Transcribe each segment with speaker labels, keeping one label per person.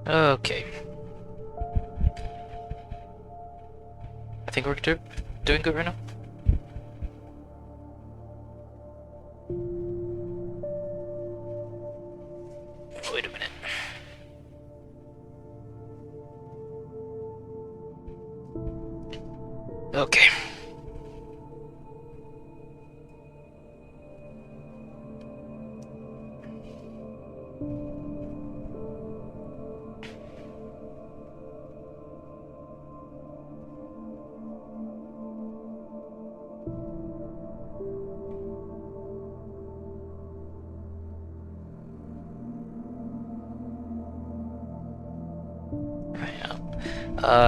Speaker 1: Okay. I think we're doing good right now. Wait a minute. Okay.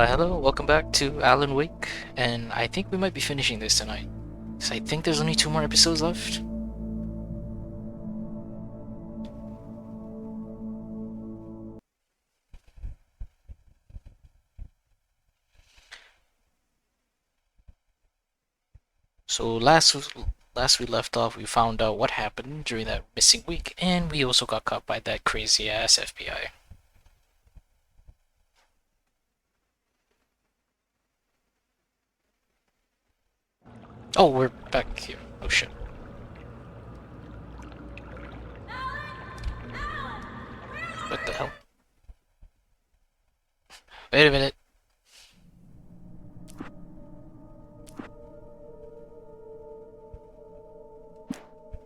Speaker 1: Hello, welcome back to Alan Wake, and I think we might be finishing this tonight. So I think there's only 2 more episodes left. So last we left off, we found out what happened during that missing week, and we also got caught by that crazy ass FBI. Oh, we're back here. Oh shit. What the hell? Wait a minute.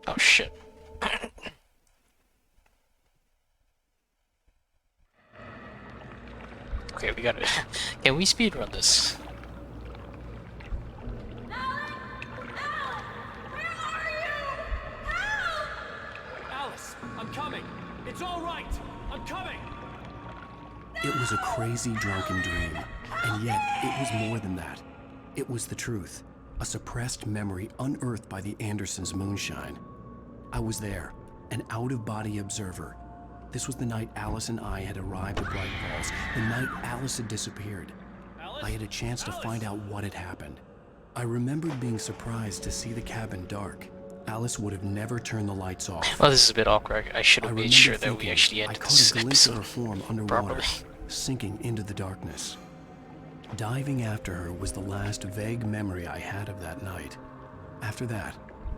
Speaker 1: Oh shit. Okay, we gotta. Can we speedrun this?
Speaker 2: Alice, I'm coming. It's all right. I'm coming.
Speaker 3: It was a crazy drunken dream, and yet it was more than that. It was the truth, a suppressed memory unearthed by the Andersons' moonshine. I was there, an out-of-body observer. This was the night Alice and I had arrived at Bright Falls, the night Alice had disappeared.
Speaker 2: Alice?
Speaker 3: I had a chance to find out what had happened. I remembered being surprised to see the cabin dark. Alice would have never turned the lights off.
Speaker 1: Well, this is a bit awkward. I should have made sure that we
Speaker 3: thinking
Speaker 1: actually
Speaker 3: I
Speaker 1: ended
Speaker 3: caught
Speaker 1: this
Speaker 3: a glimpse of
Speaker 1: episode
Speaker 3: her form underwater,
Speaker 1: properly.
Speaker 3: sinking into the darkness. Diving after her was the last vague memory I had of that night. After that,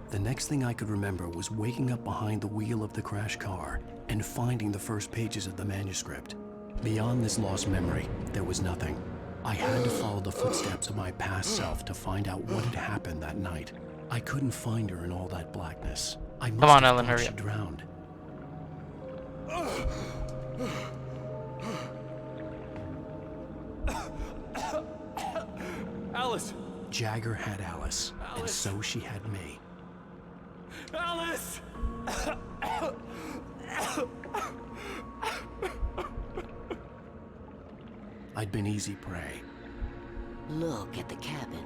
Speaker 3: the next thing I could remember was waking up behind the wheel of the crashed car and finding the first pages of the manuscript. Beyond this lost memory, there was nothing. I had to follow the footsteps of my past self to find out what had happened that night. I couldn't find her in all that blackness. I must
Speaker 1: Come on,
Speaker 3: have
Speaker 1: Ellen,
Speaker 3: thought
Speaker 1: hurry
Speaker 3: she
Speaker 1: up.
Speaker 3: drowned.
Speaker 2: Alice!
Speaker 3: Jagger had Alice, and
Speaker 2: Alice.
Speaker 3: so she had me.
Speaker 2: Alice!
Speaker 3: I'd been easy prey.
Speaker 4: Look at the cabin.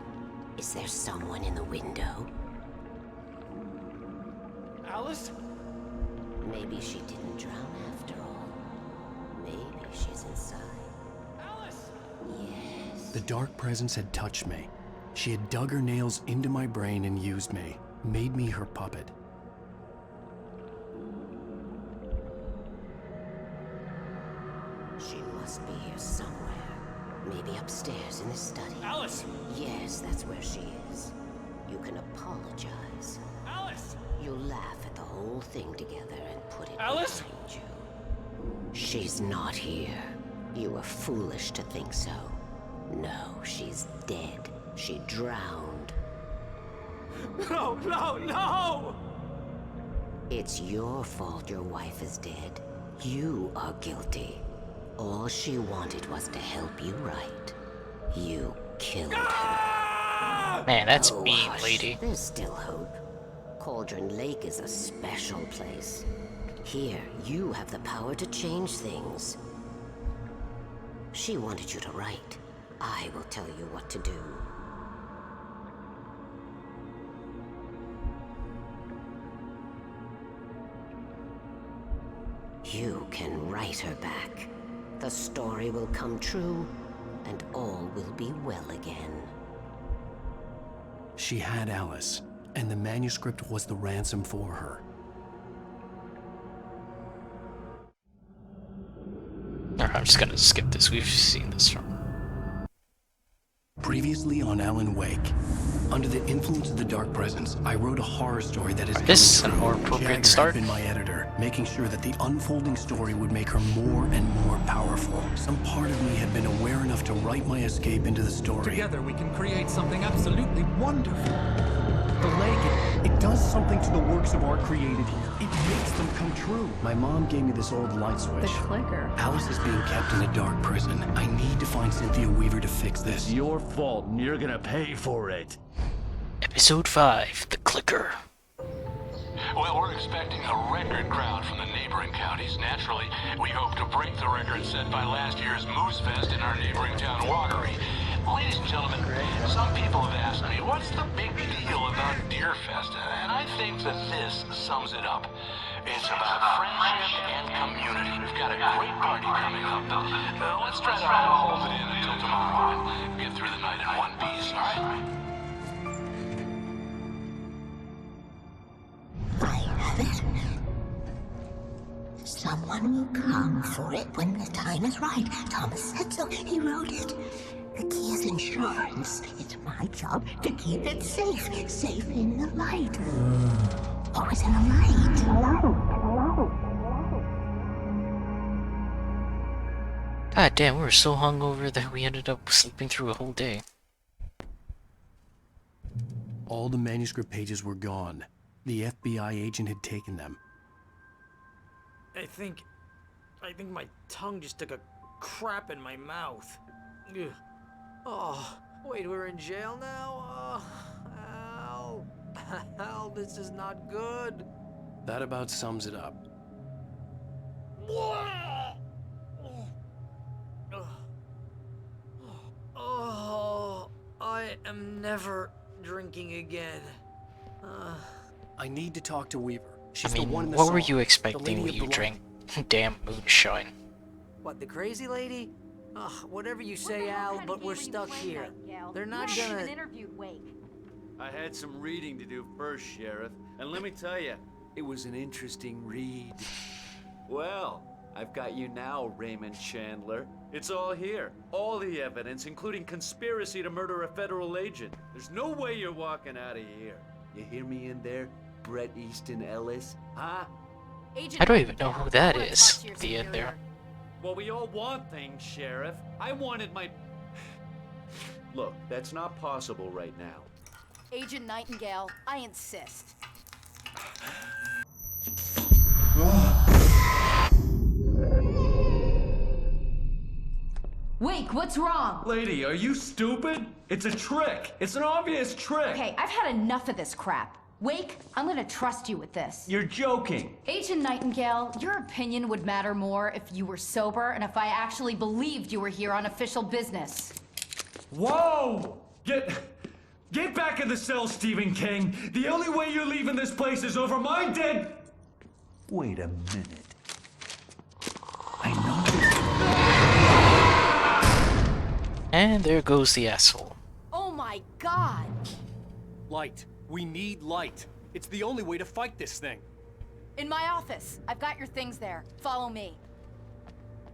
Speaker 4: Is there someone in the window?
Speaker 2: Alice?
Speaker 4: Maybe she didn't drown after all. Maybe she's inside.
Speaker 2: Alice!
Speaker 4: Yes.
Speaker 3: The dark presence had touched me. She had dug her nails into my brain and used me, made me her puppet.
Speaker 4: She must be here somewhere. Maybe upstairs in the study.
Speaker 2: Alice!
Speaker 4: Yes, that's where she is. You can apologize.
Speaker 2: Alice!
Speaker 4: You'll laugh at the whole thing together and put it
Speaker 2: Alice?
Speaker 4: behind you. She's not here. You were foolish to think so. No, she's dead. She drowned.
Speaker 2: No, no, no!
Speaker 4: It's your fault your wife is dead. You are guilty. All she wanted was to help you right. You killed her.
Speaker 2: Ah!
Speaker 1: Man, that's
Speaker 4: Oh,
Speaker 1: mean,
Speaker 4: hush.
Speaker 1: lady.
Speaker 4: There's still hope. Cauldron Lake is a special place. Here, you have the power to change things. She wanted you to write. I will tell you what to do. You can write her back. The story will come true, and all will be well again.
Speaker 3: She had Alice, and the manuscript was the ransom for her.
Speaker 1: I'm just gonna skip this. We've seen this from.
Speaker 3: Previously on Alan Wake. Under the influence of the dark presence, I wrote a horror story that is
Speaker 1: This
Speaker 3: coming
Speaker 1: an more
Speaker 3: true.
Speaker 1: appropriate
Speaker 3: Jagger
Speaker 1: start.
Speaker 3: had been my editor, making sure that the unfolding story would make her more and more powerful. Some part of me had been aware enough to write my escape into the story.
Speaker 5: Together we can create something absolutely wonderful.
Speaker 3: The lake, it does something to the works of art created here. It makes them come true. My mom gave me this old light switch.
Speaker 6: The clicker.
Speaker 3: Alice is being kept in a dark prison. I need to find Cynthia Weaver to fix this.
Speaker 7: Your fault, and you're gonna pay for it.
Speaker 1: Episode 5, The Clicker.
Speaker 8: Well, we're expecting a record crowd from the neighboring counties. Naturally, we hope to break the record set by last year's Moose Fest in our neighboring town, Watery. Ladies and gentlemen, some people have asked me, what's the big deal about Deer Fest? And I think that this sums it up. It's about friendship and community. We've got a great party coming up, but let's try to hold it in until tomorrow and get through the night in one piece, all right?
Speaker 9: I have it. Someone will come for it when the time is right. Thomas said so. He wrote it. The key is insurance. It's my job to keep it safe. Safe in the light. Always in the light.
Speaker 1: God damn, we were so hungover that we ended up sleeping through a whole day.
Speaker 3: All the manuscript pages were gone. The FBI agent had taken them.
Speaker 2: I think my tongue just took a crap in my mouth. Ugh. Oh, wait, we're in jail now? Oh, Al. Al, this is not good.
Speaker 3: That about sums it up.
Speaker 2: Oh, I am never drinking again.
Speaker 3: I need to talk to Weaver.
Speaker 1: I
Speaker 3: She's the
Speaker 1: mean,
Speaker 3: one in the
Speaker 1: what were
Speaker 3: song.
Speaker 1: you
Speaker 3: The
Speaker 1: expecting
Speaker 3: lady
Speaker 1: when
Speaker 3: of
Speaker 1: you
Speaker 3: the
Speaker 1: drank damn moonshine?
Speaker 2: What, the crazy lady? Ugh, whatever you say, Al, but we're stuck here. They're not gonna...
Speaker 6: interviewed Wake.
Speaker 7: I had some reading to do first, Sheriff, and let me tell you, it was an interesting read. Well, I've got you now, Raymond Chandler. It's all here. All the evidence, including conspiracy to murder a federal agent. There's no way you're walking out of here. You hear me in there, Bret Easton Ellis? Huh?
Speaker 1: I don't even know who that is. The end there.
Speaker 7: Well, we all want things, Sheriff. I wanted my... Look, that's not possible right now.
Speaker 6: Agent Nightingale, I insist. Wake, what's wrong?
Speaker 7: Lady, are you stupid? It's a trick. It's an obvious trick.
Speaker 6: Okay, I've had enough of this crap. Wake, I'm gonna trust you with this.
Speaker 7: You're joking.
Speaker 6: Agent Nightingale, your opinion would matter more if you were sober and if I actually believed you were here on official business.
Speaker 7: Whoa! Get back in the cell, Stephen King. The only way you're leaving this place is over my dead... Wait a minute. I know...
Speaker 1: And there goes the asshole.
Speaker 6: Oh my god!
Speaker 5: Light. We need light. It's the only way to fight this thing.
Speaker 6: In my office. I've got your things there. Follow me.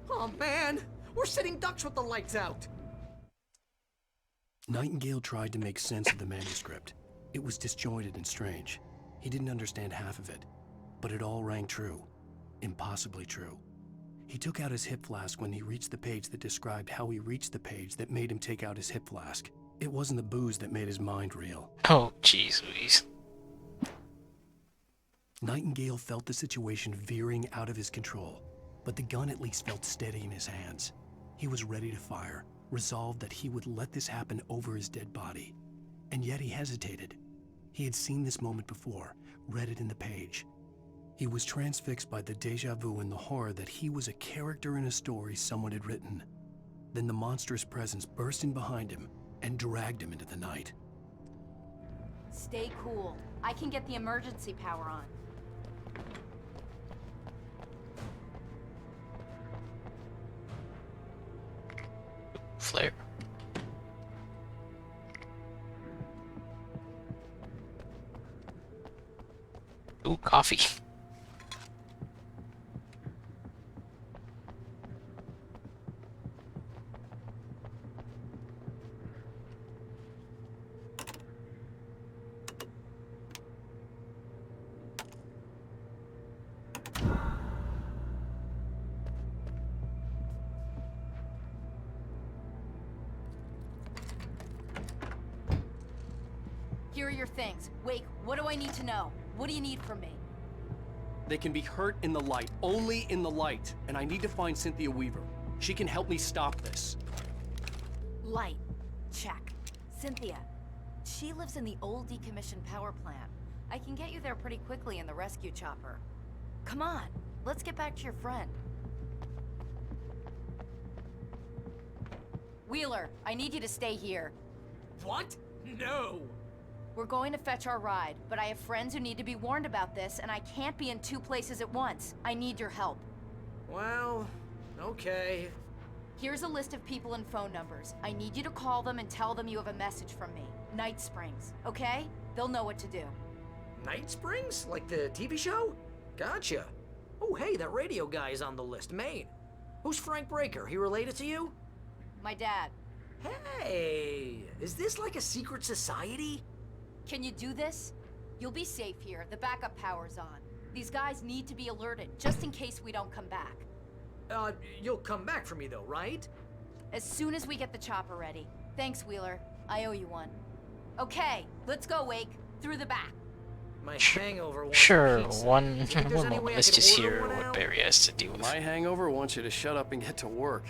Speaker 2: Oh, man! We're sitting ducks with the lights out!
Speaker 3: Nightingale tried to make sense of the manuscript. It was disjointed and strange. He didn't understand half of it, but it all rang true. Impossibly true. He took out his hip flask when he reached the page that described how he reached the page that made him take out his hip flask. It wasn't the booze that made his mind reel.
Speaker 1: Oh, jeez Louise.
Speaker 3: Nightingale felt the situation veering out of his control, but the gun at least felt steady in his hands. He was ready to fire, resolved that he would let this happen over his dead body. And yet he hesitated. He had seen this moment before, read it in the page. He was transfixed by the déjà vu and the horror that he was a character in a story someone had written. Then the monstrous presence burst in behind him and dragged him into the night.
Speaker 6: Stay cool. I can get the emergency power on.
Speaker 1: Flare. Ooh, coffee.
Speaker 6: Here are your things. Wake, what do I need to know? What do you need from me?
Speaker 5: They can be hurt in the light, only in the light. And I need to find Cynthia Weaver. She can help me stop this.
Speaker 6: Light. Check. Cynthia. She lives in the old decommissioned power plant. I can get you there pretty quickly in the rescue chopper. Come on, let's get back to your friend. Wheeler, I need you to stay here.
Speaker 2: What? No!
Speaker 6: We're going to fetch our ride, but I have friends who need to be warned about this, and I can't be in 2 places at once. I need your help.
Speaker 2: Well, okay.
Speaker 6: Here's a list of people and phone numbers. I need you to call them and tell them you have a message from me. Night Springs, okay? They'll know what to do.
Speaker 2: Night Springs? Like the TV show? Gotcha. Oh, hey, that radio guy is on the list, Maine. Who's Frank Breaker? He related to you?
Speaker 6: My dad.
Speaker 2: Hey, is this like a secret society?
Speaker 6: Can you do this? You'll be safe here. The backup power's on. These guys need to be alerted, just in case we don't come back.
Speaker 2: You'll come back for me though, right?
Speaker 6: As soon as we get the chopper ready. Thanks, Wheeler. I owe you one. Okay, let's go, Wake. Through the back.
Speaker 2: My hangover wants
Speaker 1: Sure,
Speaker 2: pizza.
Speaker 1: one,
Speaker 2: Do you think there's
Speaker 1: one
Speaker 2: any
Speaker 1: moment.
Speaker 2: way I
Speaker 1: Let's
Speaker 2: could
Speaker 1: just
Speaker 2: order
Speaker 1: hear
Speaker 2: one
Speaker 1: what
Speaker 2: out?
Speaker 1: Barry has to deal with.
Speaker 3: My hangover wants you to shut up and get to work.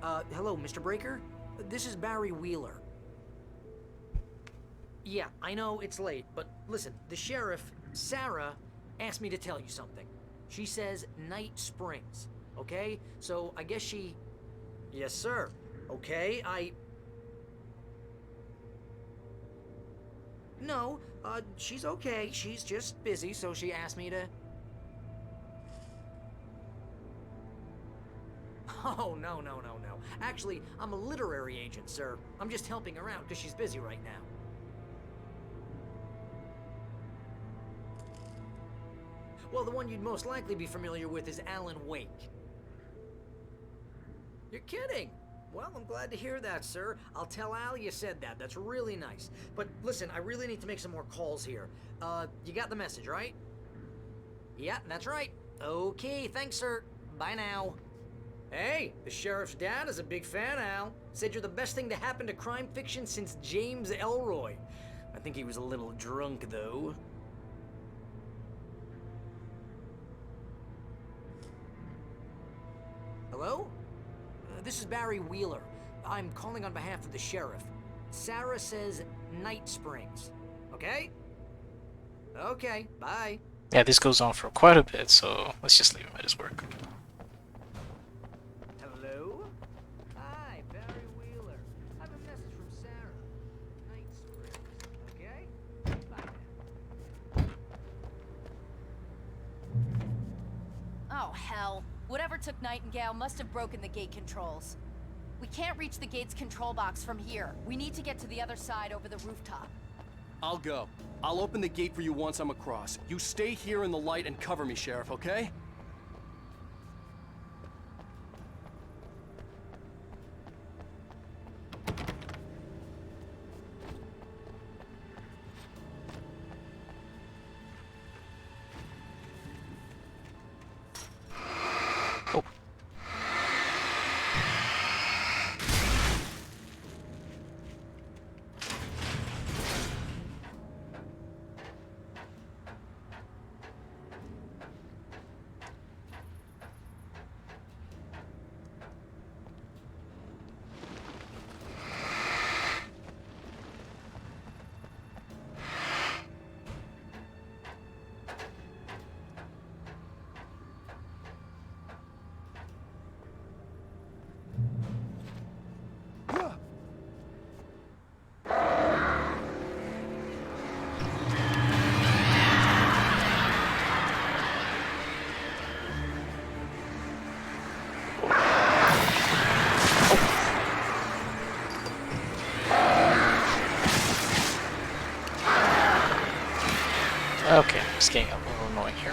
Speaker 2: Hello, Mr. Breaker? This is Barry Wheeler. Yeah, I know it's late, but listen, the sheriff, Sarah, asked me to tell you something. She says Night Springs, okay? So I guess she... Yes, sir. Okay, No, she's okay. She's just busy, so she asked me to... Oh, no. Actually, I'm a literary agent, sir. I'm just helping her out because she's busy right now. Well, the one you'd most likely be familiar with is Alan Wake. You're kidding? Well, I'm glad to hear that, sir. I'll tell Al you said that. That's really nice. But listen, I really need to make some more calls here. You got the message, right? Yeah, that's right. Okay, thanks, sir. Bye now. Hey, the sheriff's dad is a big fan, Al. Said you're the best thing to happen to crime fiction since James Elroy. I think he was a little drunk, though. Hello? This is Barry Wheeler. I'm calling on behalf of the sheriff. Sarah says Night Springs. Okay? Okay, bye.
Speaker 1: Yeah, this goes on for quite a bit, so let's just leave him at his work.
Speaker 2: Hello? Hi, Barry Wheeler. I have a message from Sarah. Night Springs. Okay? Bye now.
Speaker 6: Oh, hell. Whatever took Nightingale must have broken the gate controls. We can't reach the gate's control box from here. We need to get to the other side over the rooftop.
Speaker 5: I'll go. I'll open the gate for you once I'm across. You stay here in the light and cover me, Sheriff, okay?
Speaker 1: Oh. Okay, it's getting a little annoying here.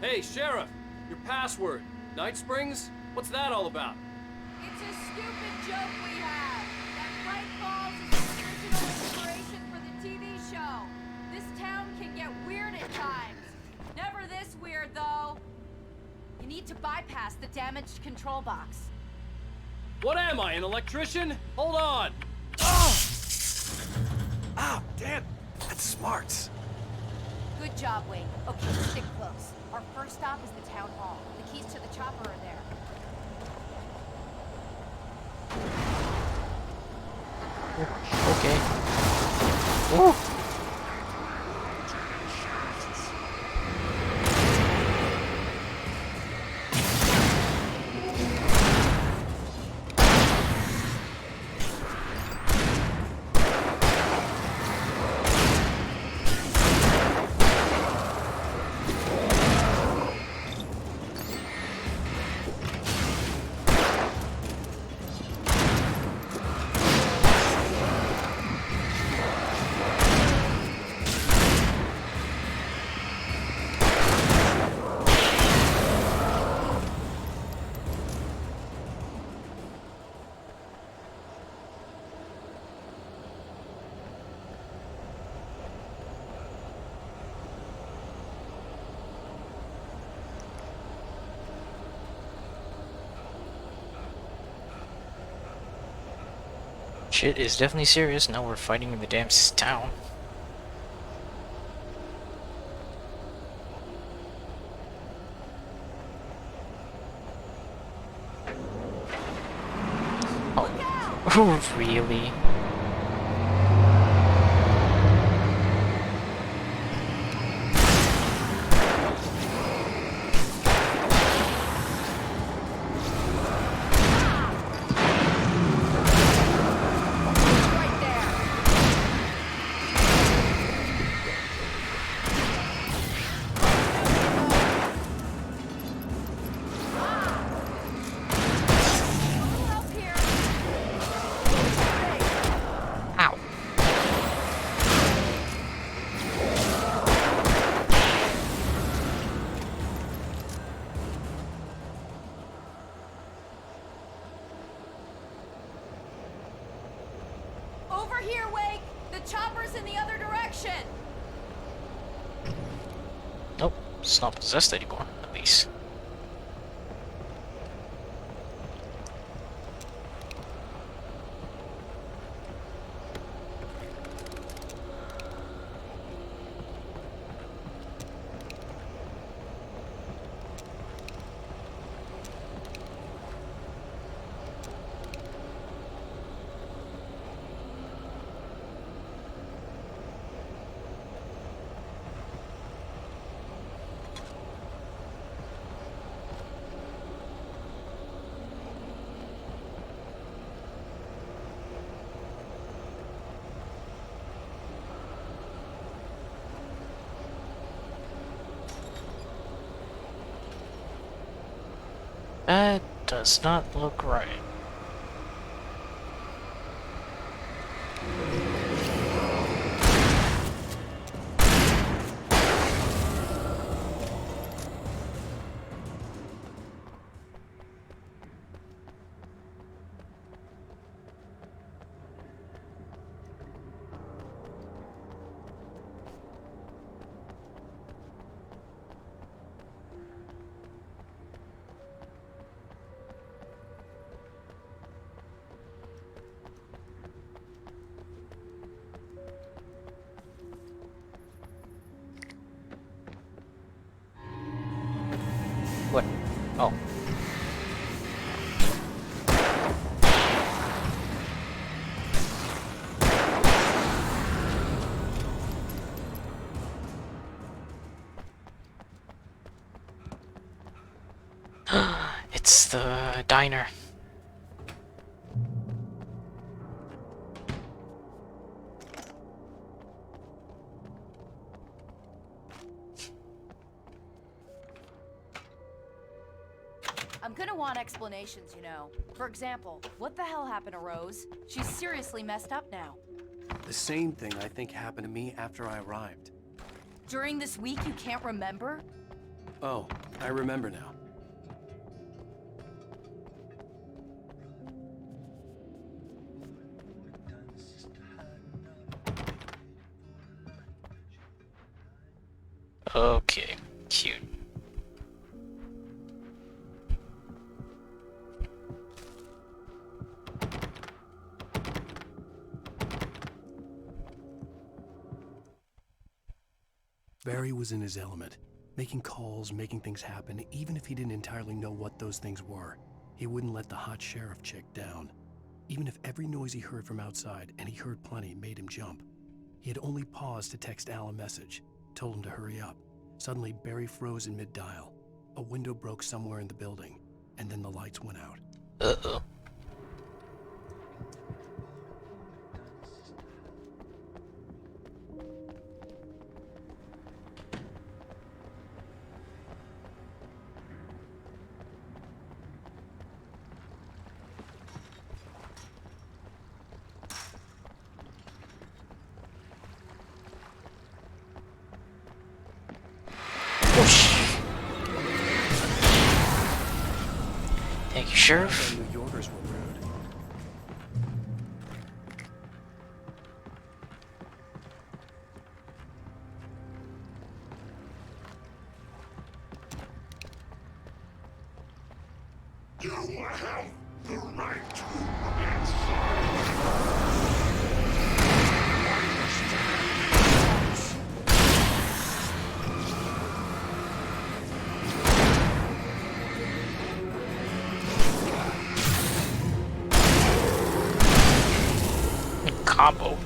Speaker 5: Hey, Sheriff! Your password! Night Springs? What's that all about?
Speaker 6: It's a stupid joke we have. That Bright Falls is the original inspiration for the TV show. This town can get weird at times. Never this weird, though. You need to bypass the damaged control box.
Speaker 5: What am I, an electrician? Hold on!
Speaker 3: Ah, damn! That's smart.
Speaker 6: Good job, Wade. Okay, stick close. Our first stop is the town hall. The keys to the chopper are there.
Speaker 1: Okay. Ooh. Shit is definitely serious. Now we're fighting in the damn town. Oh, really?
Speaker 6: Right there. Help here.
Speaker 1: Ow.
Speaker 6: Over here, Wake. The chopper's in the other direction.
Speaker 1: Nope, it's not possessed anymore, at least. That does not look right. What? Oh. It's the diner.
Speaker 6: I'm gonna want explanations, you know. For example, what the hell happened to Rose? She's seriously messed up now.
Speaker 3: The same thing I think happened to me after I arrived.
Speaker 6: During this week, you can't remember?
Speaker 3: Oh, I remember now.
Speaker 1: Okay, cute.
Speaker 3: Barry was in his element, making calls, making things happen, even if he didn't entirely know what those things were. He wouldn't let the hot sheriff chick down. Even if every noise he heard from outside, and he heard plenty, made him jump. He had only paused to text Al a message, told him to hurry up. Suddenly, Barry froze in mid-dial. A window broke somewhere in the building, and then the lights went out.
Speaker 1: Uh-oh. Thank you, Sheriff.
Speaker 3: The New Yorkers were rude.
Speaker 9: You have the right to
Speaker 1: Combo.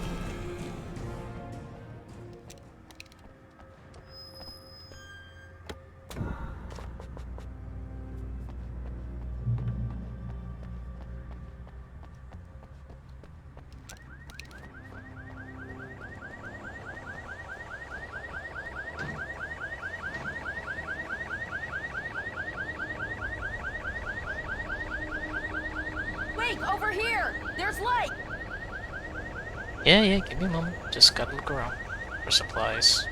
Speaker 6: Wait, over here! There's light!
Speaker 1: Yeah, give me a moment. Just gotta look around for supplies.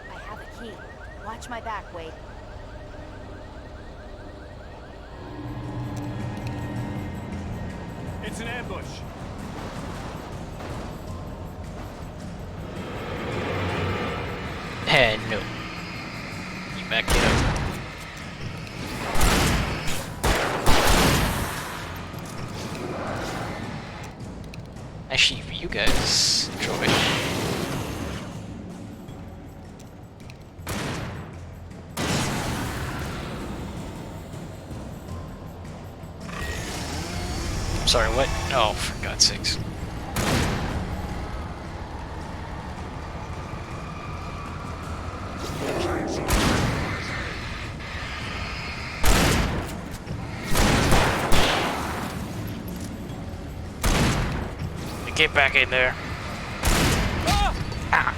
Speaker 6: I have a key. Watch my back, Wade.
Speaker 5: It's an ambush.
Speaker 1: No. You back it up. Actually, for you guys, enjoy. Sorry, what? Oh, for God's sakes. Get back in there. Ah.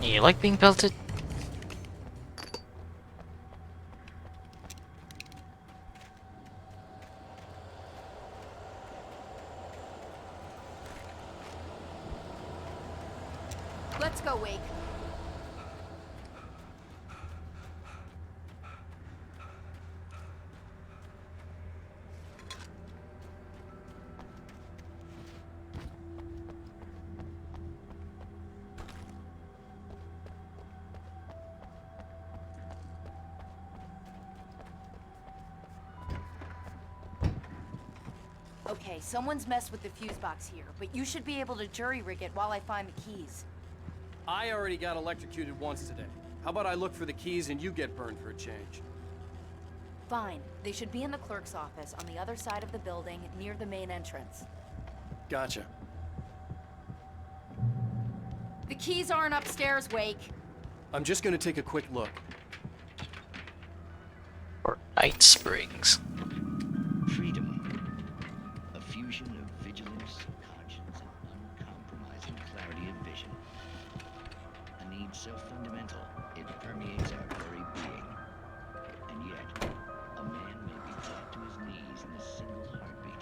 Speaker 1: You like being pelted?
Speaker 6: Let's go, Wake. Okay, someone's messed with the fuse box here, but you should be able to jury-rig it while I find the keys.
Speaker 5: I already got electrocuted once today. How about I look for the keys and you get burned for a change?
Speaker 6: Fine. They should be in the clerk's office on the other side of the building, near the main entrance.
Speaker 5: Gotcha.
Speaker 6: The keys aren't upstairs, Wake.
Speaker 5: I'm just gonna take a quick look.
Speaker 1: Or Night Springs.
Speaker 10: Freedom. A fusion of vigilance, conscience, and uncompromising clarity of vision. A need so fundamental, it permeates our very being. And yet, a man may be brought to his knees in a single heartbeat.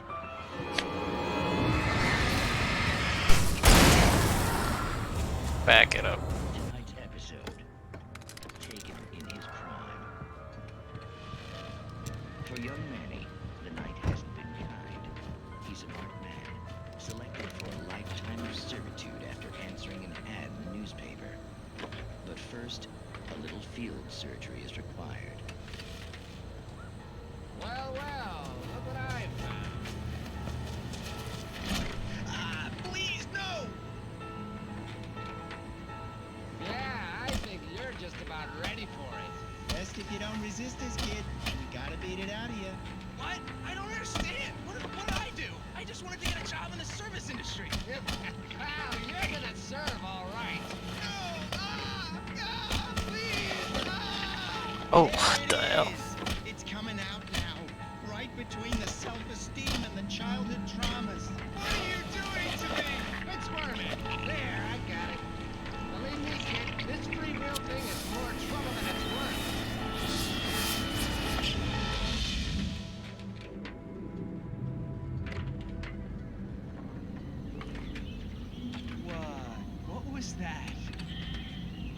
Speaker 1: Back it up.
Speaker 10: Tonight's episode, taken in his prime. For young Manny, the night hasn't been kind. He's a marked man, selected for a lifetime of servitude after answering an ad in the newspaper. But first, a little field surgery is required.
Speaker 11: Well, look what I found. Ah, please, no! Yeah, I think you're just about ready for it.
Speaker 12: Best if you don't resist this, kid. We gotta beat it out of you.
Speaker 11: What? I don't understand. What did I do? I just wanted to get a job in the service industry. Pal, you're gonna serve, all right. No! Please!
Speaker 1: Oh, what the hell?
Speaker 12: It's coming out now. Right between the self-esteem and the childhood traumas.
Speaker 11: What are you doing to me? It's worming. There, I got it. Believe me, kid, this free will thing is more trouble than it's worth.
Speaker 12: What was that?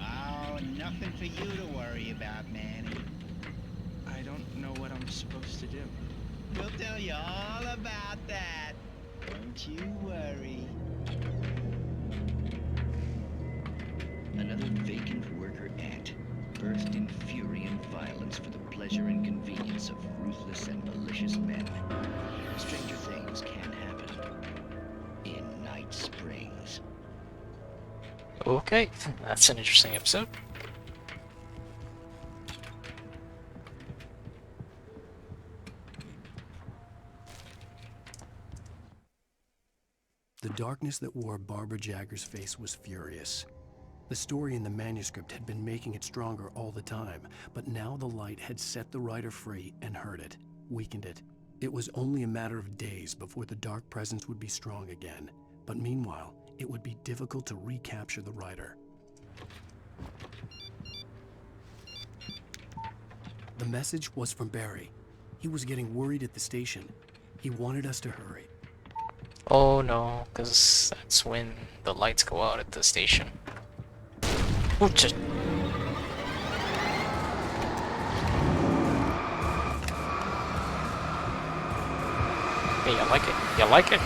Speaker 12: Oh, nothing for you to worry about, Manny.
Speaker 11: I don't know what I'm supposed to do.
Speaker 12: We'll tell you all about that. Don't you worry.
Speaker 10: Another vacant worker ant, birthed in fury and violence for the pleasure and convenience of ruthless and malicious men. Stranger things can happen in Night Springs.
Speaker 1: Okay, that's an interesting episode.
Speaker 3: The darkness that wore Barbara Jagger's face was furious. The story in the manuscript had been making it stronger all the time, but now the light had set the writer free and hurt it, weakened it. It was only a matter of days before the dark presence would be strong again, but meanwhile, it would be difficult to recapture the writer. The message was from Barry. He was getting worried at the station. He wanted us to hurry.
Speaker 1: Oh no, because that's when the lights go out at the station. Oh, just... Hey, you like it? You like it?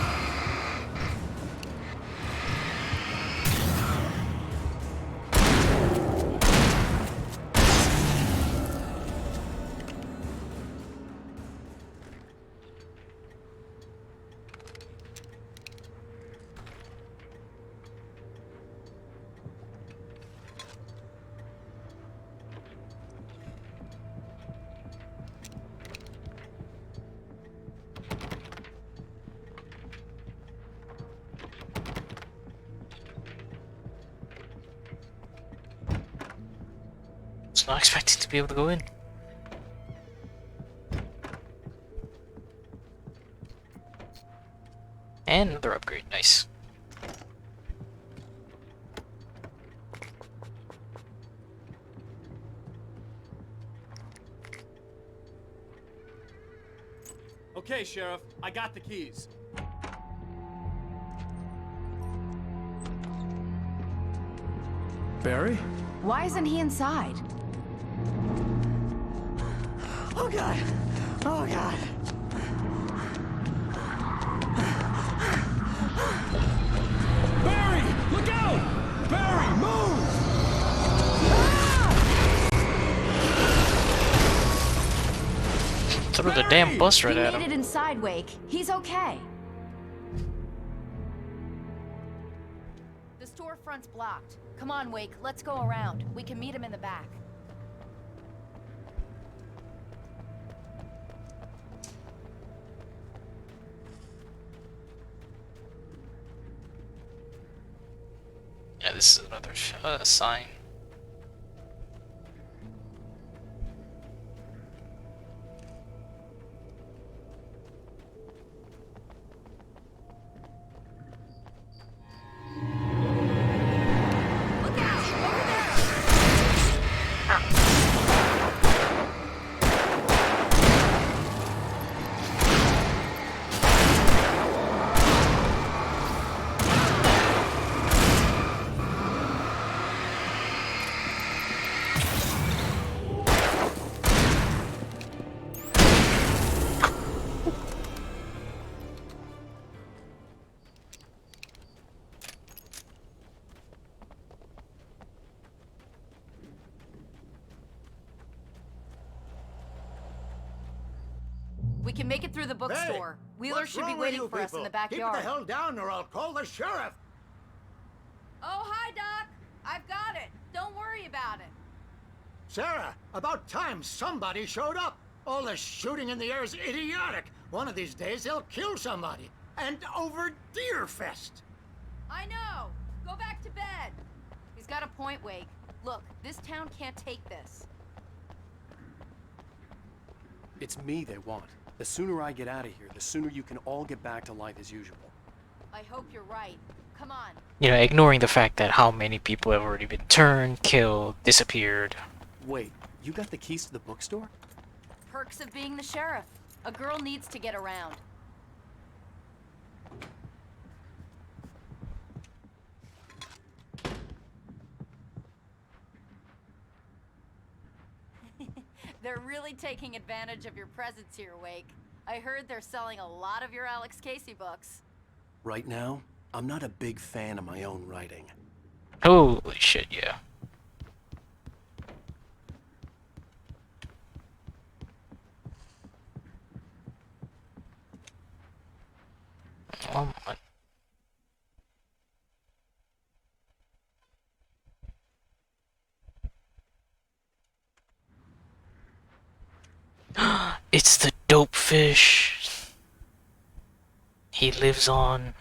Speaker 1: Was not expecting to be able to go in. And another upgrade, nice.
Speaker 5: Okay, Sheriff, I got the keys.
Speaker 3: Barry?
Speaker 6: Why isn't he inside?
Speaker 2: Oh god! Oh god!
Speaker 5: Barry! Look out! Barry, move!
Speaker 1: Threw the damn bus right
Speaker 6: He
Speaker 1: at
Speaker 6: made
Speaker 1: him.
Speaker 6: it inside, Wake. He's okay. The storefront's blocked. Come on, Wake. Let's go around. We can meet him in the back.
Speaker 1: Yeah, this is another sign.
Speaker 6: We can make it through the bookstore. Wheeler should be waiting for us in the backyard.
Speaker 13: Keep the hell down or I'll call the sheriff.
Speaker 6: Oh, hi, Doc. I've got it. Don't worry about it.
Speaker 13: Sarah, about time somebody showed up. All this shooting in the air is idiotic. One of these days they'll kill somebody. And over Deerfest.
Speaker 6: I know. Go back to bed. He's got a point, Wake. Look, this town can't take this.
Speaker 5: It's me they want. The sooner I get out of here, the sooner you can all get back to life as usual.
Speaker 6: I hope you're right. Come on.
Speaker 1: You know, ignoring the fact that how many people have already been turned, killed, disappeared.
Speaker 5: Wait, you got the keys to the bookstore?
Speaker 6: Perks of being the sheriff. A girl needs to get around. They're really taking advantage of your presence here, Wake. I heard they're selling a lot of your Alex Casey books.
Speaker 3: Right now, I'm not a big fan of my own writing.
Speaker 1: Holy shit, yeah. Oh my. It's the dope fish. He lives on.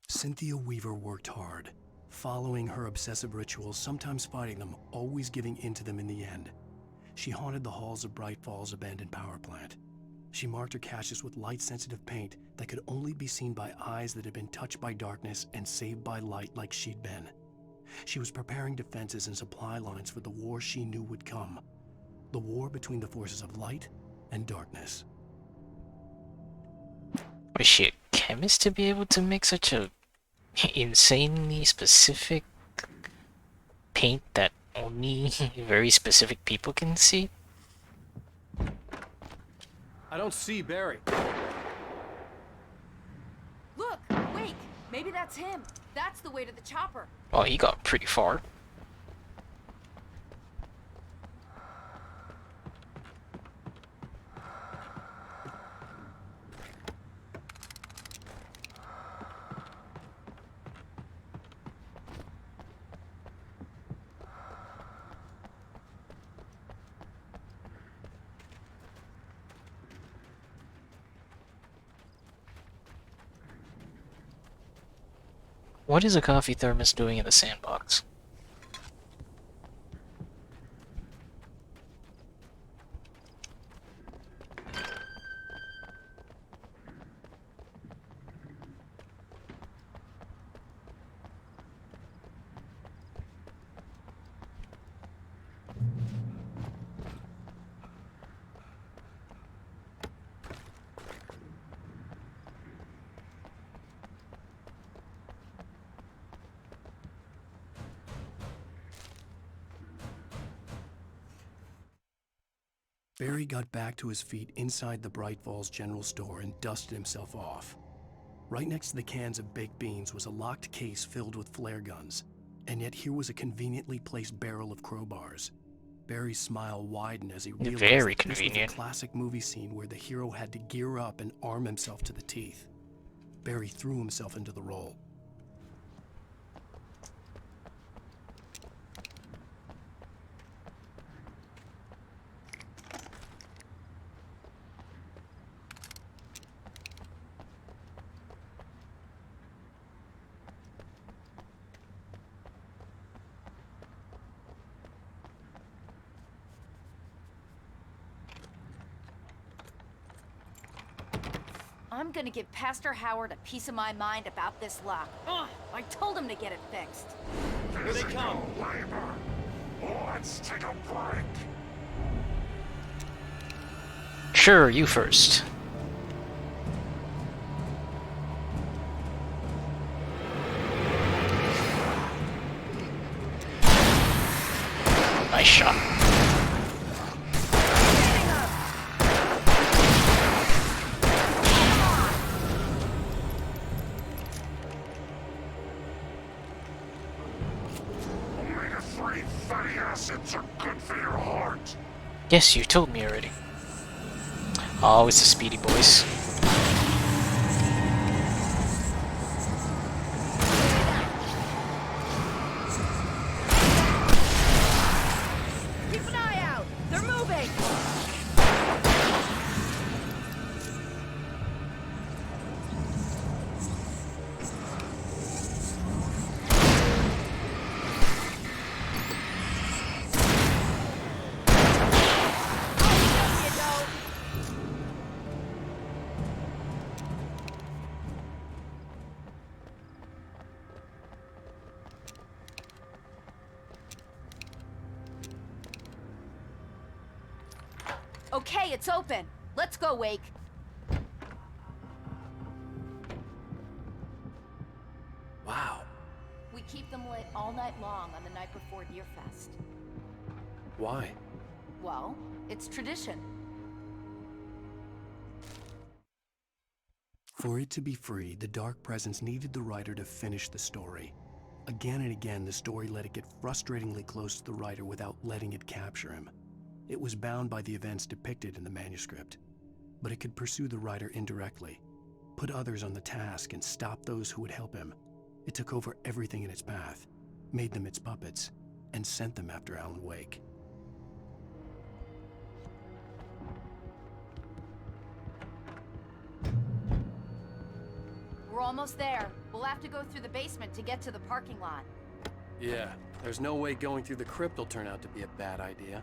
Speaker 3: Cynthia Weaver worked hard, following her obsessive rituals, sometimes fighting them, always giving in to them in the end. She haunted the halls of Bright Falls' abandoned power plant. She marked her caches with light-sensitive paint that could only be seen by eyes that had been touched by darkness and saved by light like she'd been. She was preparing defenses and supply lines for the war she knew would come. The war between the forces of light and darkness.
Speaker 1: Was she a chemist to be able to make such a insanely specific paint that only very specific people can see?
Speaker 5: I don't see Barry.
Speaker 6: Look, Wake. Maybe that's him. That's the way to the chopper.
Speaker 1: Well, he got pretty far. What is a coffee thermos doing in the sandbox?
Speaker 3: Barry got back to his feet inside the Bright Falls General Store and dusted himself off. Right next to the cans of baked beans was a locked case filled with flare guns, and yet here was a conveniently placed barrel of crowbars. Barry's smile widened as he realized
Speaker 1: Very
Speaker 3: that this was
Speaker 1: convenient.
Speaker 3: a classic movie scene where the hero had to gear up and arm himself to the teeth. Barry threw himself into the role.
Speaker 6: I'm gonna give Pastor Howard a piece of my mind about this lock. Ugh, I told him to get it fixed.
Speaker 2: Here they come.
Speaker 14: Let's take a break.
Speaker 1: Sure, you first. Nice shot.
Speaker 14: Omega-3 fatty acids are good for your heart.
Speaker 1: Yes, you told me already. Oh, it's the Speedy Boys.
Speaker 6: Keep an eye out! They're moving! Okay, it's open. Let's go, Wake.
Speaker 3: Wow.
Speaker 6: We keep them lit all night long on the night before Deerfest.
Speaker 3: Why?
Speaker 6: Well, it's tradition.
Speaker 3: For it to be free, the Dark Presence needed the writer to finish the story. Again and again, the story let it get frustratingly close to the writer without letting it capture him. It was bound by the events depicted in the manuscript, but it could pursue the writer indirectly, put others on the task, and stop those who would help him. It took over everything in its path, made them its puppets, and sent them after Alan Wake.
Speaker 6: We're almost there. We'll have to go through the basement to get to the parking lot.
Speaker 5: Yeah, there's no way going through the crypt will turn out to be a bad idea.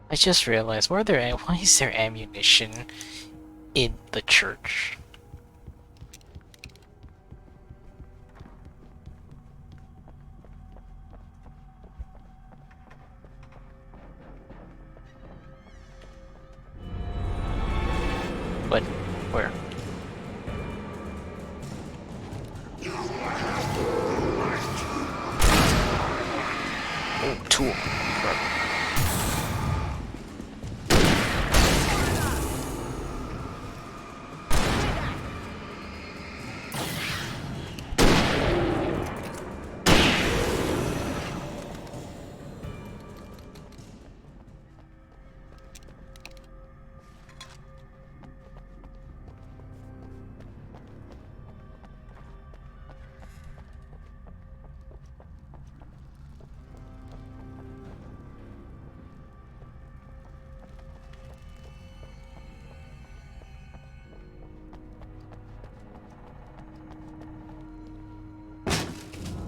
Speaker 1: I just realized, why is there ammunition in the church? But where? Oh, tool.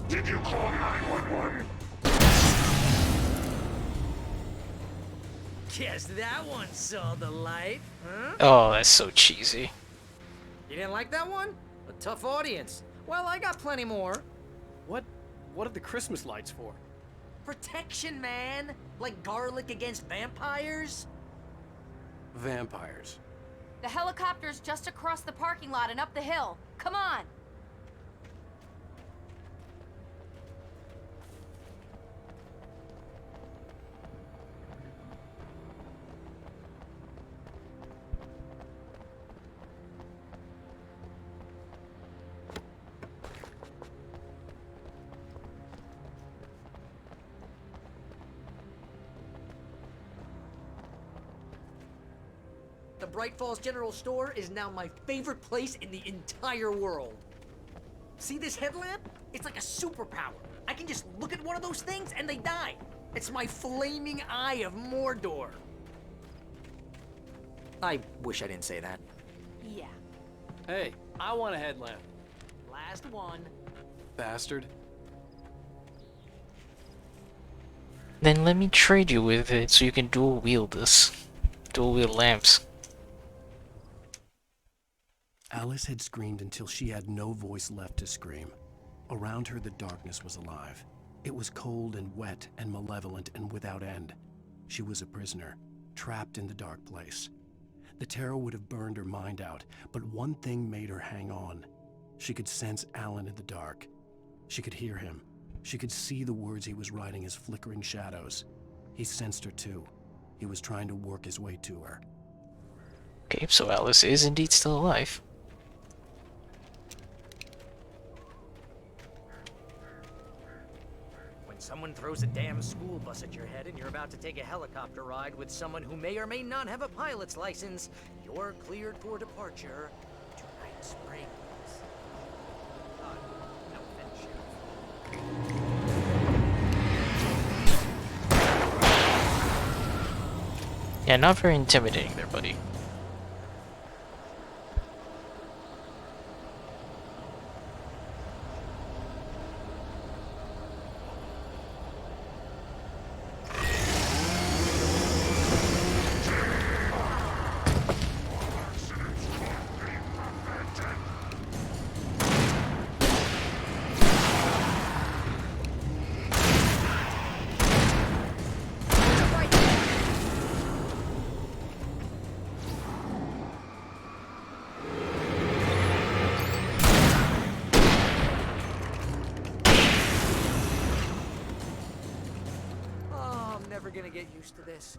Speaker 14: Did you call 911?
Speaker 2: Guess that one saw the light, huh?
Speaker 1: Oh, that's so cheesy.
Speaker 2: You didn't like that one? A tough audience. Well, I got plenty more.
Speaker 5: What are the Christmas lights for?
Speaker 2: Protection, man. Like garlic against vampires.
Speaker 5: Vampires.
Speaker 6: The helicopter's just across the parking lot and up the hill. Come on!
Speaker 2: The Bright Falls General Store is now my favorite place in the entire world. See this headlamp? It's like a superpower. I can just look at one of those things and they die. It's my flaming eye of Mordor. I wish I didn't say that.
Speaker 6: Yeah.
Speaker 5: Hey, I want a headlamp.
Speaker 2: Last one.
Speaker 5: Bastard.
Speaker 1: Then let me trade you with it so you can dual wield this. Dual wheel lamps.
Speaker 3: Alice had screamed until she had no voice left to scream. Around her, the darkness was alive. It was cold and wet and malevolent and without end. She was a prisoner, trapped in the dark place. The terror would have burned her mind out, but one thing made her hang on. She could sense Alan in the dark. She could hear him. She could see the words he was writing as flickering shadows. He sensed her too. He was trying to work his way to her.
Speaker 1: Okay, so Alice is indeed still alive.
Speaker 2: When someone throws a damn school bus at your head and you're about to take a helicopter ride with someone who may or may not have a pilot's license, you're cleared for departure to Night Springs. No offense, Sheriff.
Speaker 1: Yeah, not very intimidating there, buddy.
Speaker 2: Gonna get used to this.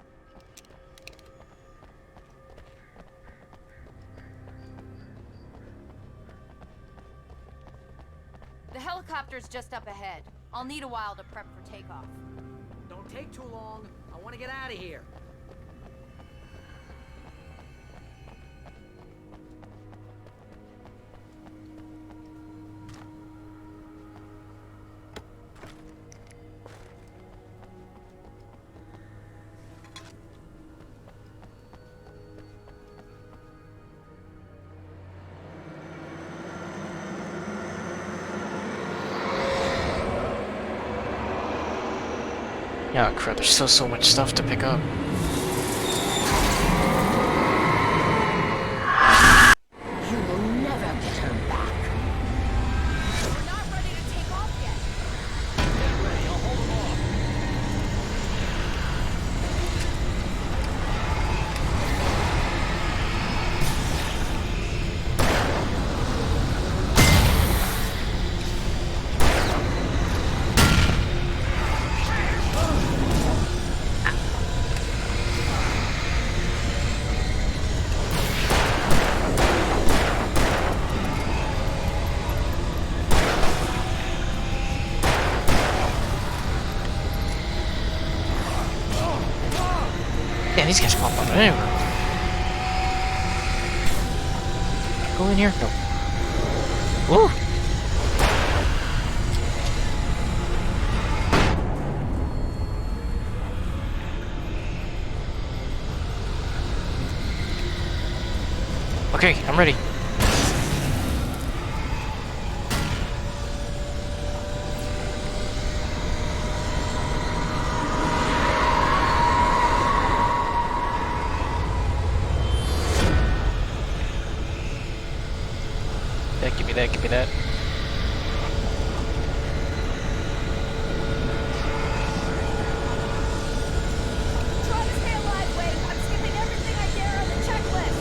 Speaker 6: The helicopter's just up ahead. I'll need a while to prep for takeoff.
Speaker 2: Don't take too long. I want to get out of here.
Speaker 1: Yeah, crap, there's still so much stuff to pick up.
Speaker 4: You will never get her back.
Speaker 6: We're not ready to take off yet.
Speaker 2: Get ready, I'll hold them off.
Speaker 1: Yeah, these guys pop up anywhere. Go in here? No. Woo! Okay, I'm ready. Give me that, give me that.
Speaker 6: Try to stay alive, Wade. I'm skipping everything I dare on the checklist.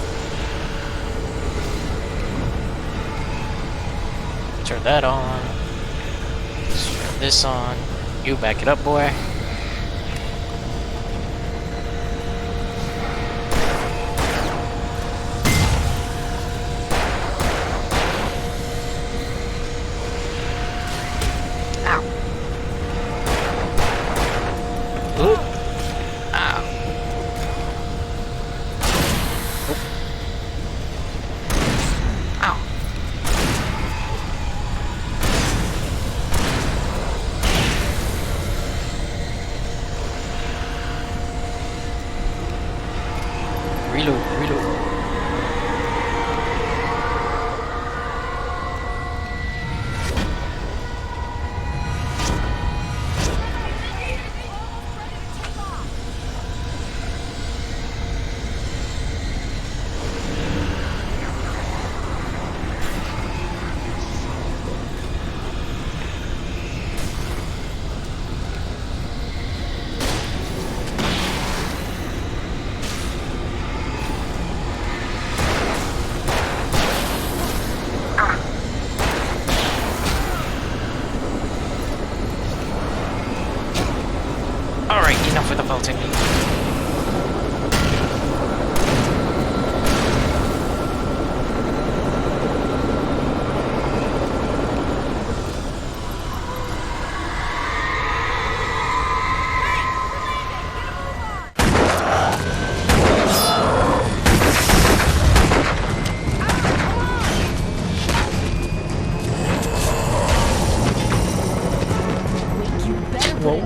Speaker 1: Turn that on. Let's turn this on. You back it up, boy.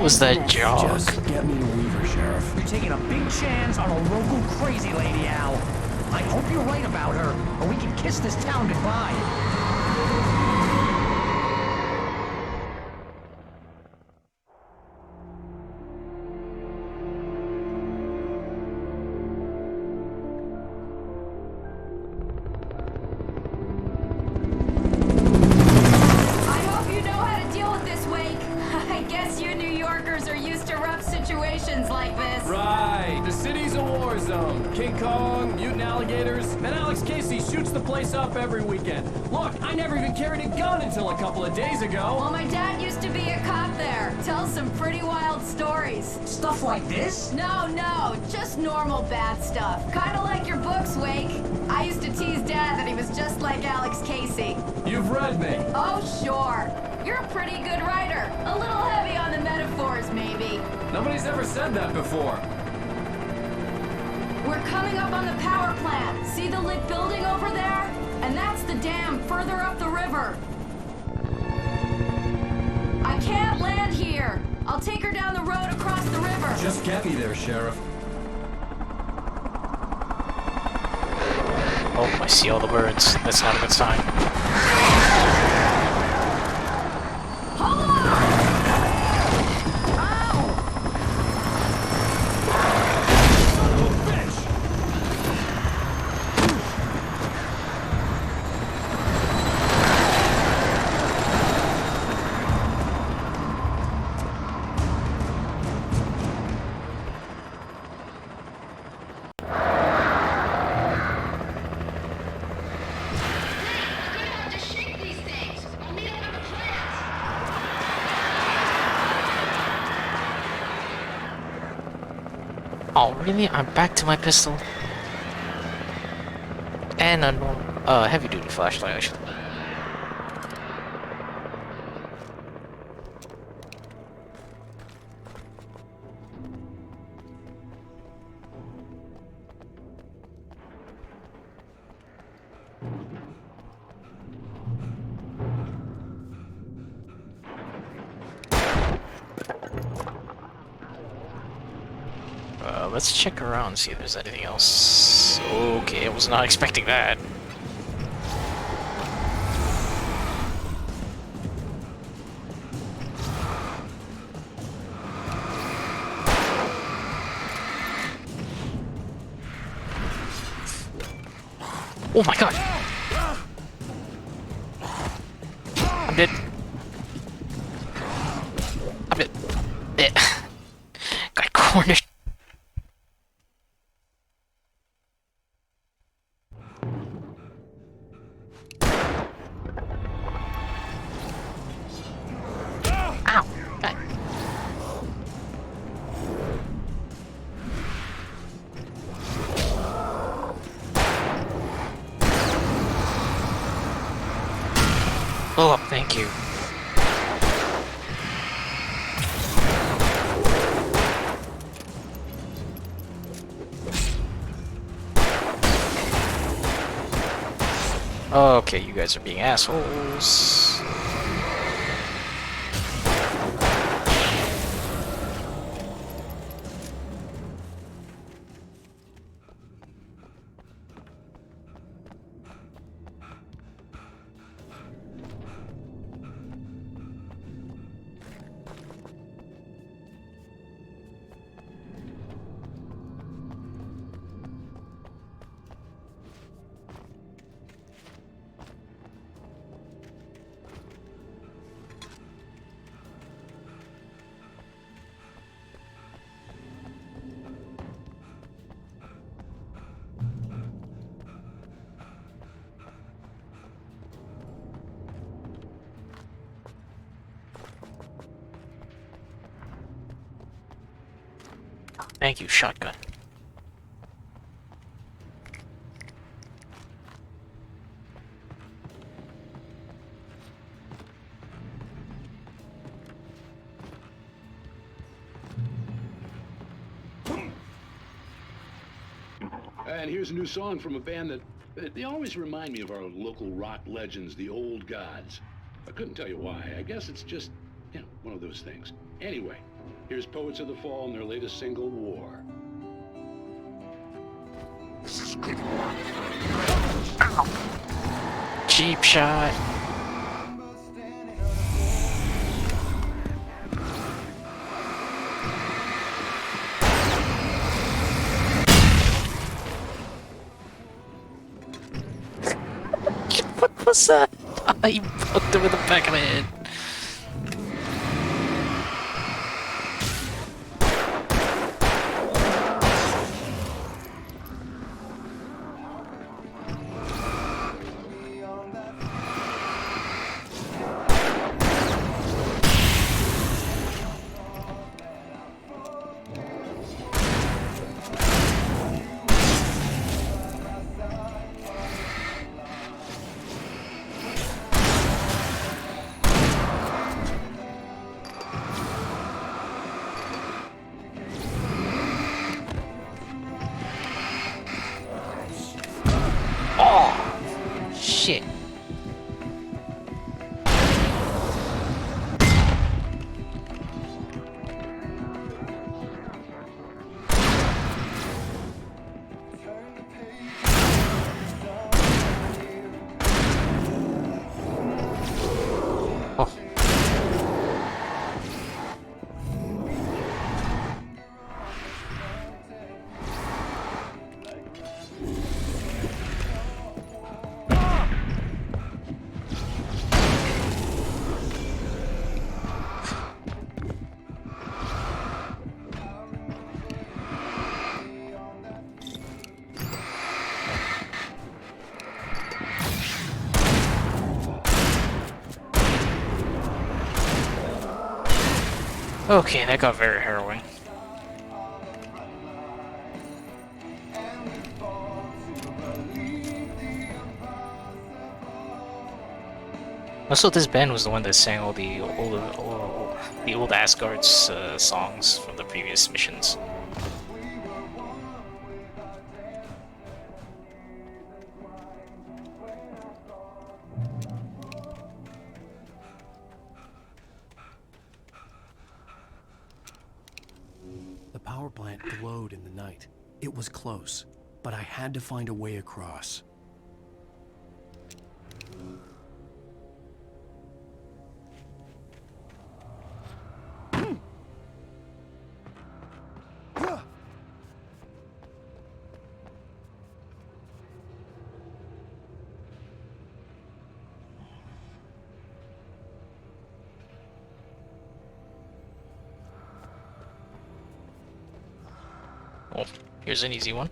Speaker 1: was that jog?
Speaker 3: Just get me to Weaver, Sheriff.
Speaker 15: You're taking a big chance on a local crazy lady, Al. I hope you're right about her, or we can kiss this town goodbye.
Speaker 6: I hope you know how to deal with this, Wake. I guess you New Yorkers are used to rough situations like this.
Speaker 5: Right, the city's a war zone. King Kong, mutant alligators, then Alex Casey shoots the place up every weekend. Look, I never even carried a gun until a couple of days ago.
Speaker 6: Well, my dad used to be a cop there. Tells some pretty wild stories.
Speaker 15: Stuff like this?
Speaker 6: No, just normal bad stuff. Kinda like your books, Wake. I used to tease Dad that he was just like Alex Casey.
Speaker 5: You've read me.
Speaker 6: Oh, sure. You're a pretty good writer. A little heavy on the metaphors, maybe.
Speaker 5: Nobody's ever said that before.
Speaker 6: We're coming up on the power plant. See the lit building over there? And that's the dam further up the river. I can't land here. I'll take her down the road across the river.
Speaker 5: Just get me there, Sheriff.
Speaker 1: Oh, I see all the birds. That's not a good sign.
Speaker 6: Hold on!
Speaker 1: Oh, really? I'm back to my pistol. And a normal, heavy-duty flashlight, actually. Let's check around, see if there's anything else. Okay, I was not expecting that. Oh my god! I'm dead. I'm dead. Got cornered. Oh, thank you. Okay, you guys are being assholes. Thank you, shotgun.
Speaker 16: And here's a new song from a band that they always remind me of our local rock legends, the Old Gods. I couldn't tell you why. I guess it's just, one of those things. Anyway, Here's Poets of the Fall and their latest single, War.
Speaker 14: This is good work.
Speaker 1: Cheap shot. What was that? I poked him in the back of the head. Shit. Oh. Okay, that got very harrowing. Also, this band was the one that sang all the old Asgard's songs from the previous missions.
Speaker 3: The power plant glowed in the night. It was close, but I had to find a way across.
Speaker 1: Oh, here's an easy one.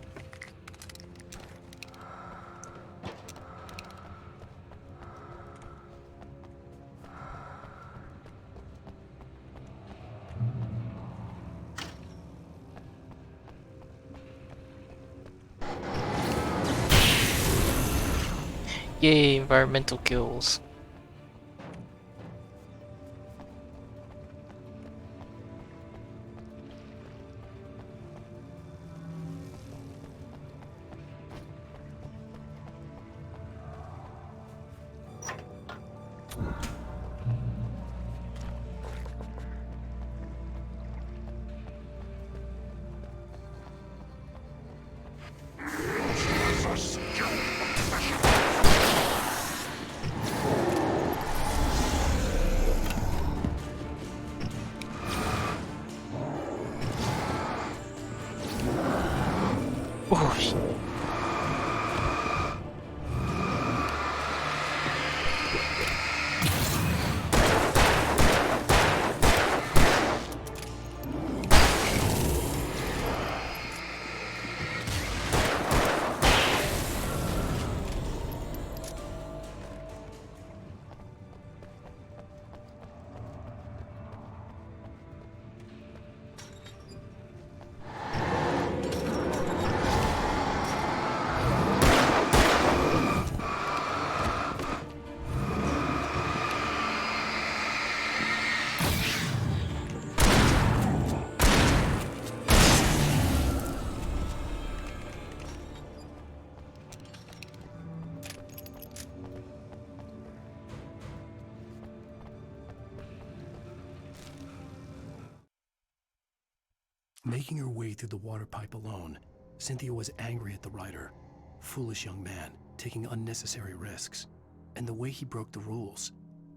Speaker 1: Yay, environmental kills. Oh,
Speaker 3: Making her way through the water pipe alone, Cynthia was angry at the writer. Foolish young man, taking unnecessary risks. And the way he broke the rules.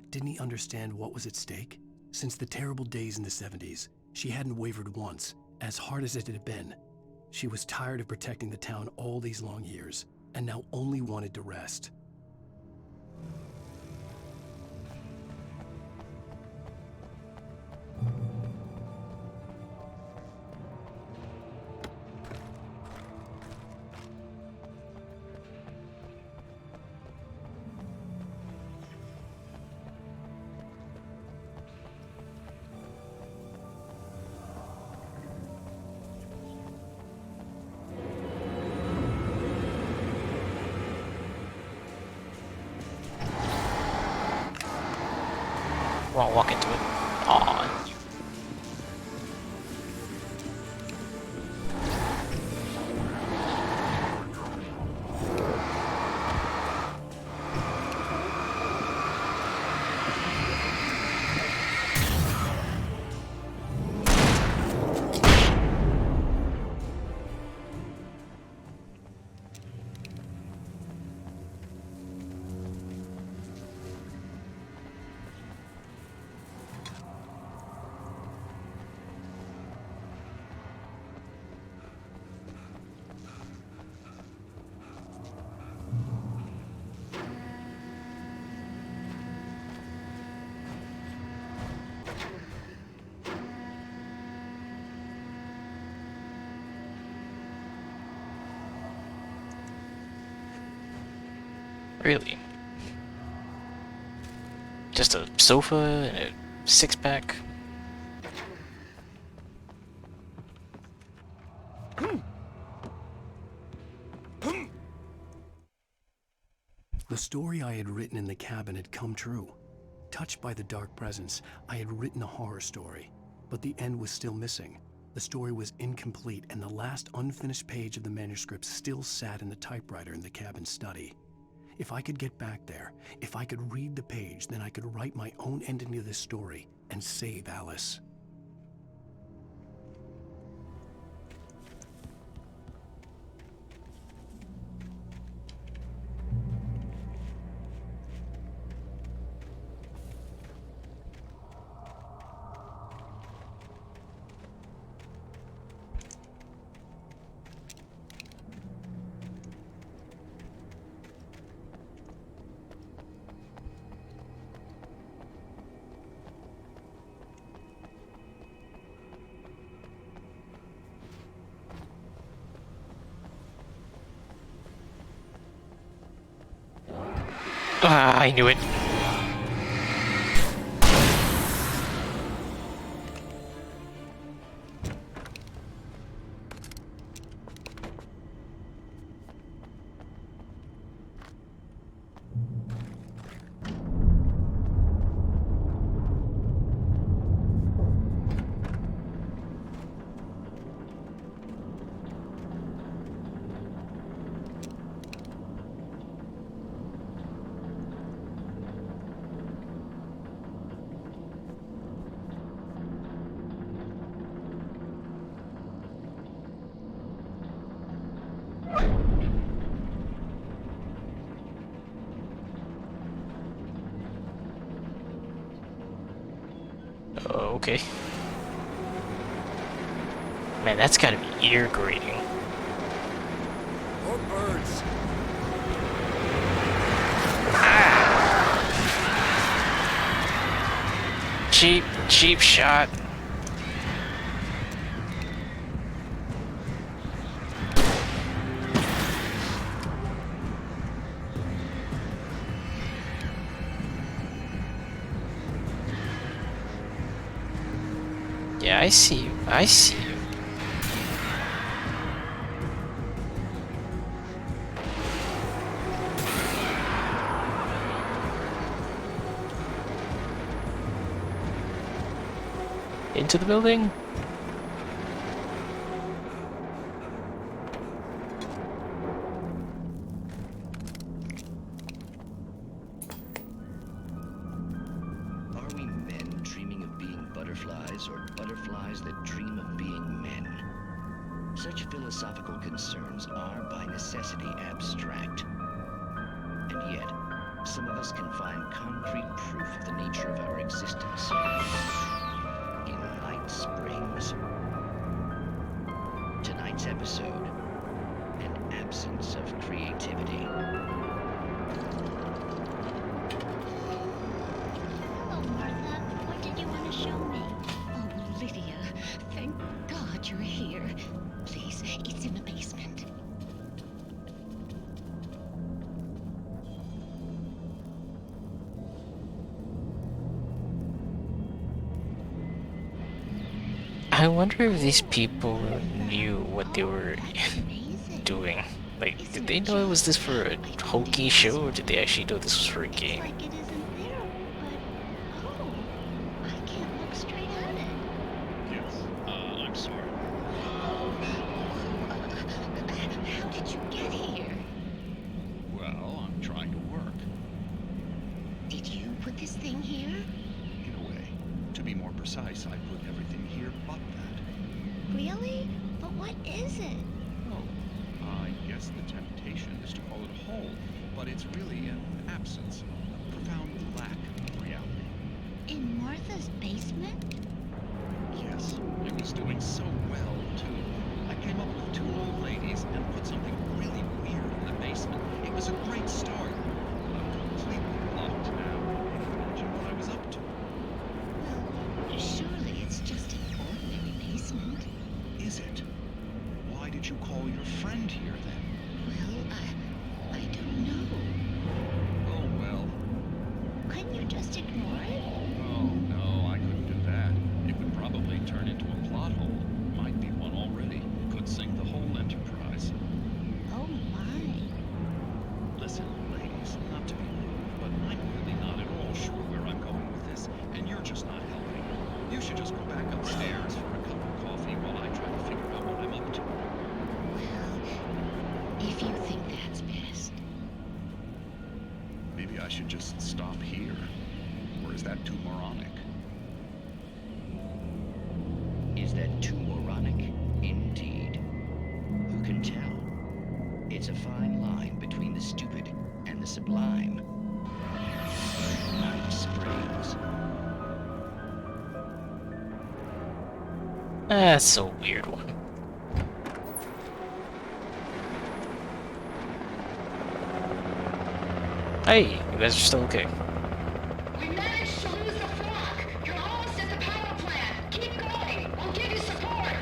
Speaker 3: Didn't he understand what was at stake? Since the terrible days in the 70s, she hadn't wavered once, as hard as it had been. She was tired of protecting the town all these long years, and now only wanted to rest.
Speaker 1: Won't walk into it. Aw. Really? Just a sofa and a six-pack?
Speaker 3: The story I had written in the cabin had come true. Touched by the dark presence, I had written a horror story, but the end was still missing. The story was incomplete, and the last unfinished page of the manuscript still sat in the typewriter in the cabin study. If I could get back there, if I could read the page, then I could write my own ending to this story and save Alice.
Speaker 1: Ah, I knew it. Okay. Man, that's gotta be ear grating.
Speaker 7: More birds.
Speaker 1: Cheap shot. Yeah, I see you. I see you. Into the building?
Speaker 10: Are we men dreaming of being butterflies, or butterflies that dream of being men? Such philosophical concerns are by necessity abstract. And yet, some of us can find concrete proof of the nature of our existence. In Light Springs. Tonight's episode, an absence of creativity.
Speaker 9: Hello, Martha. What did you want to show me? Oh, Lydia. Thank God you're here. Please, it's in the basement.
Speaker 1: I wonder if these people knew what they were doing. Like, did they know it was this for a hokey show, or did they actually know this was for a game?
Speaker 9: Like it isn't there, but oh, I can't look straight at it.
Speaker 16: Yes, I'm sorry.
Speaker 9: How did you get here?
Speaker 16: Well, I'm trying to work.
Speaker 9: Did you put this thing here?
Speaker 16: In a way. To be more precise, I put everything here but that.
Speaker 9: Really? But what is it?
Speaker 16: Oh, I guess the temptation is to call it a hole, but it's really an absence, a profound lack of reality.
Speaker 9: In Martha's basement?
Speaker 16: Yes, it was doing so well, too. I came up with 2 old ladies and put something really weird in the basement. It was a great start. I'm completely blocked now. Imagine what I was up to.
Speaker 9: Well, surely it's just an ordinary basement.
Speaker 16: Is it? Why did you call your friend here, then?
Speaker 9: Well, I don't know.
Speaker 16: Oh, well.
Speaker 9: Couldn't you just ignore it?
Speaker 16: Oh, no, I couldn't do that. It would probably turn into a plot hole. Might be one already. Could sink the whole enterprise.
Speaker 9: Oh my.
Speaker 16: Listen, ladies, not to be rude, but I'm really not at all sure where I'm going with this, and you're just not helping. You should just go back upstairs for a cup of coffee while I try to figure out what I'm up to.
Speaker 9: Well, if you think that's best.
Speaker 16: Maybe I should just stop here. Or is that too moronic?
Speaker 10: Is that too moronic? Indeed. Who can tell? It's a fine line between the stupid and the sublime. Night Springs.
Speaker 1: That's a weird one. Hey, you guys are still okay.
Speaker 17: We managed to lose the flock. You're almost at the power plant. Keep going. We'll give you support.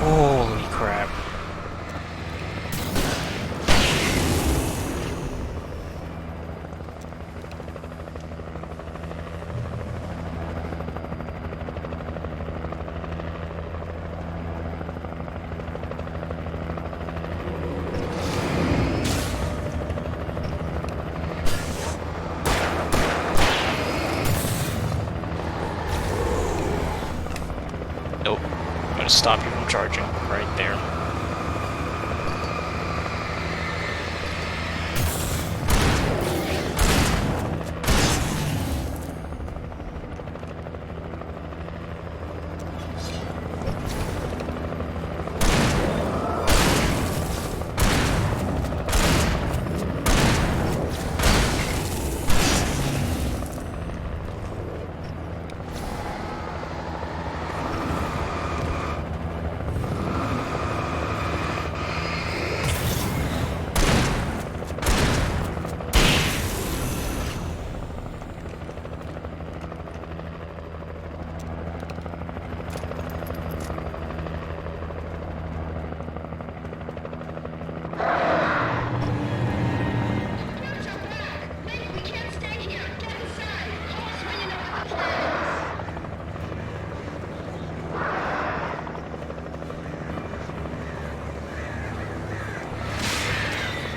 Speaker 1: Holy crap. Nope. I'm gonna stop you from charging right there.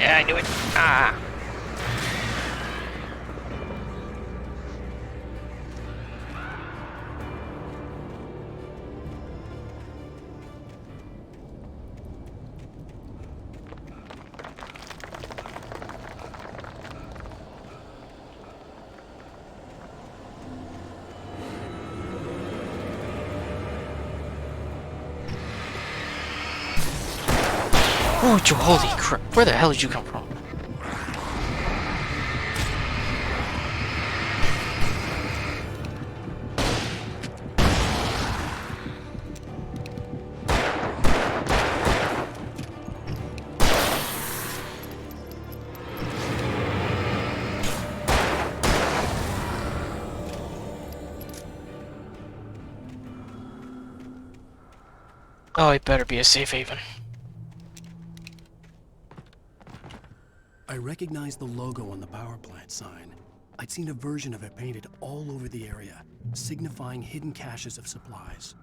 Speaker 1: Yeah, I knew it. Ah. Oh, holy crap. Where the hell did you come from? Oh, it better be a safe haven.
Speaker 3: I recognized the logo on the power plant sign. I'd seen a version of it painted all over the area, signifying hidden caches of supplies.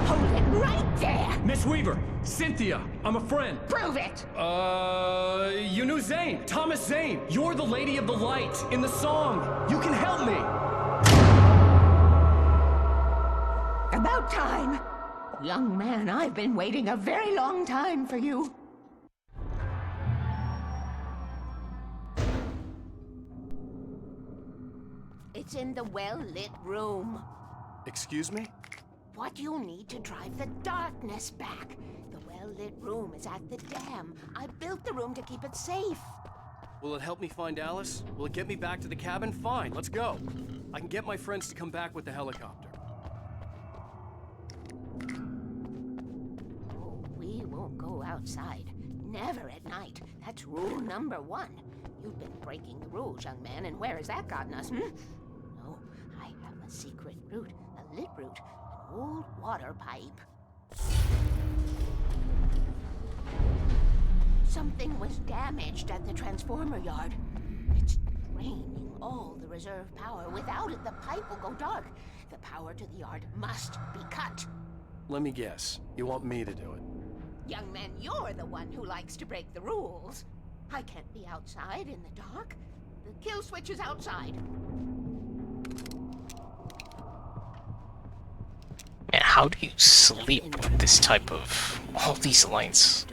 Speaker 9: Hold it right there!
Speaker 5: Miss Weaver, Cynthia, I'm a friend.
Speaker 9: Prove it!
Speaker 5: You knew Zane, Thomas Zane. You're the Lady of the Light in the song. You can help me.
Speaker 9: About time. Young man, I've been waiting a very long time for you. It's in the well-lit room.
Speaker 3: Excuse me?
Speaker 9: What you need to drive the darkness back. The well-lit room is at the dam. I built the room to keep it safe.
Speaker 3: Will it help me find Alice? Will it get me back to the cabin? Fine, let's go. I can get my friends to come back with the helicopter.
Speaker 9: Oh, we won't go outside. Never at night. That's rule number 1. You've been breaking the rules, young man, and where has that gotten us, No, I have a secret route, a lit route, an old water pipe. Something was damaged at the transformer yard. It's draining all the reserve power. Without it, the pipe will go dark. The power to the yard must be cut.
Speaker 3: Let me guess. You want me to do it?
Speaker 9: Young man, you're the one who likes to break the rules. I can't be outside in the dark. The kill switch is outside.
Speaker 1: Man, how do you sleep with this type of... all these lights?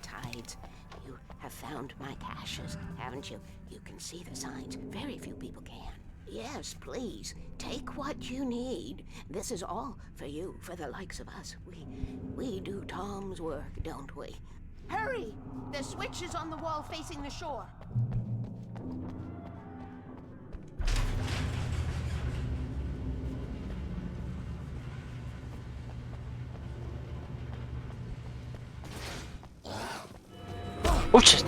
Speaker 9: Tides. You have found my caches, haven't you? You can see the signs. Very few people can. Yes, please. Take what you need. This is all for you, for the likes of us. We do Tom's work, don't we? Hurry! The switch is on the wall facing the shore.
Speaker 1: Oh shit!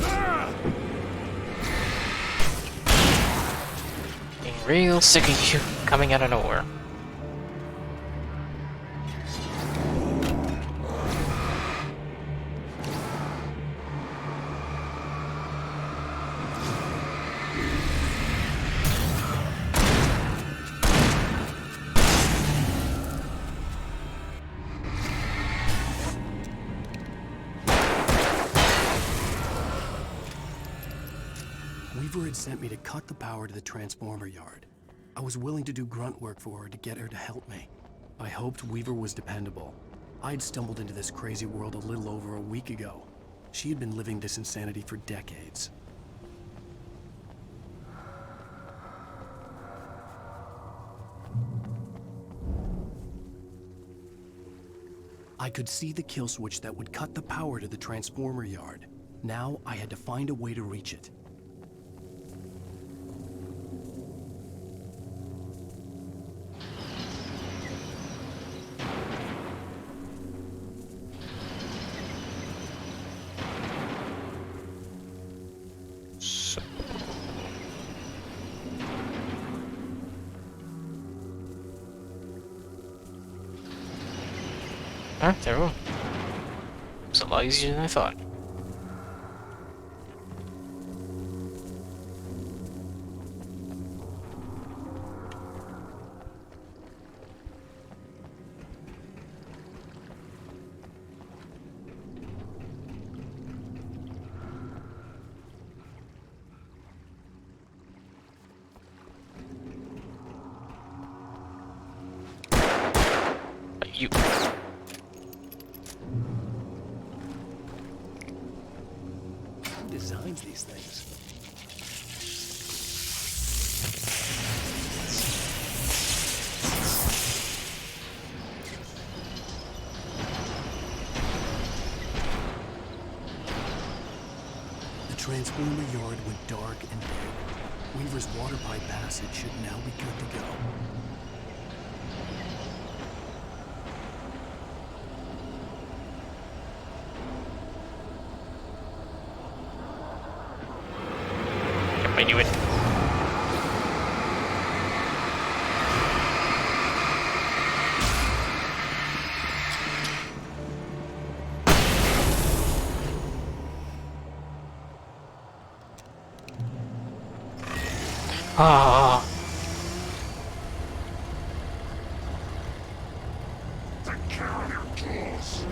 Speaker 1: Being real sick of you coming out of nowhere.
Speaker 3: Weaver had sent me to cut the power to the transformer yard. I was willing to do grunt work for her to get her to help me. I hoped Weaver was dependable. I'd stumbled into this crazy world a little over a week ago. She had been living this insanity for decades. I could see the kill switch that would cut the power to the transformer yard. Now I had to find a way to reach it.
Speaker 1: Alright, there we go. It's a lot easier than I thought. You...
Speaker 3: Who designs these things? transformer yard went dark and big. Weaver's water pipe passage should now be good to go.
Speaker 1: I knew it. Ah.
Speaker 14: Take care of your tools.